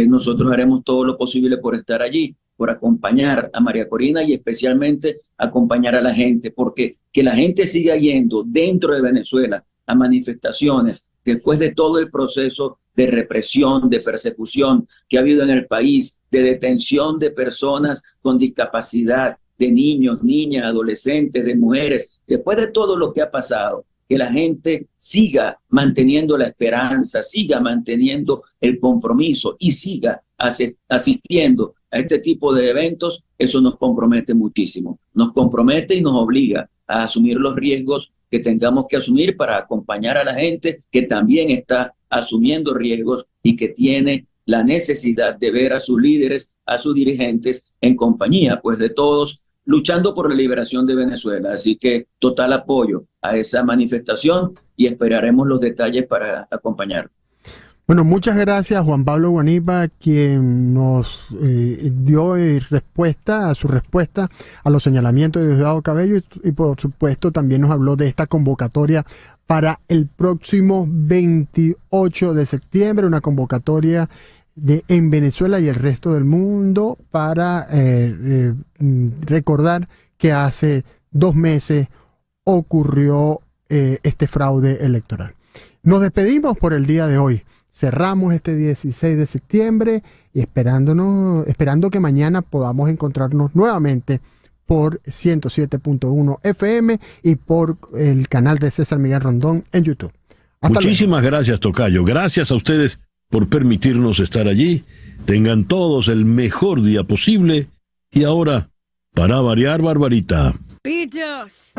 Nosotros haremos todo lo posible por estar allí, por acompañar a María Corina y especialmente acompañar a la gente, porque que la gente siga yendo dentro de Venezuela a manifestaciones después de todo el proceso de represión, de persecución que ha habido en el país, de detención de personas con discapacidad, de niños, niñas, adolescentes, de mujeres, después de todo lo que ha pasado, que la gente siga manteniendo la esperanza, siga manteniendo el compromiso y siga asistiendo a este tipo de eventos, eso nos compromete muchísimo. Nos compromete y nos obliga a asumir los riesgos que tengamos que asumir para acompañar a la gente que también está asumiendo riesgos y que tiene la necesidad de ver a sus líderes, a sus dirigentes en compañía, pues de todos, luchando por la liberación de Venezuela. Así que total apoyo a esa manifestación y esperaremos los detalles para acompañar. Bueno, muchas gracias Juan Pablo Guanipa, quien nos dio respuesta a los señalamientos de Diosdado Cabello y por supuesto también nos habló de esta convocatoria para el próximo 28 de septiembre, una convocatoria en Venezuela y el resto del mundo para recordar que hace 2 meses ocurrió este fraude electoral. Nos despedimos por el día de hoy. Cerramos este 16 de septiembre y esperando que mañana podamos encontrarnos nuevamente por 107.1 FM y por el canal de César Miguel Rondón en YouTube. Muchísimas gracias, tocayo. Gracias a ustedes por permitirnos estar allí. Tengan todos el mejor día posible. Y ahora, para variar, Barbarita. Pillos.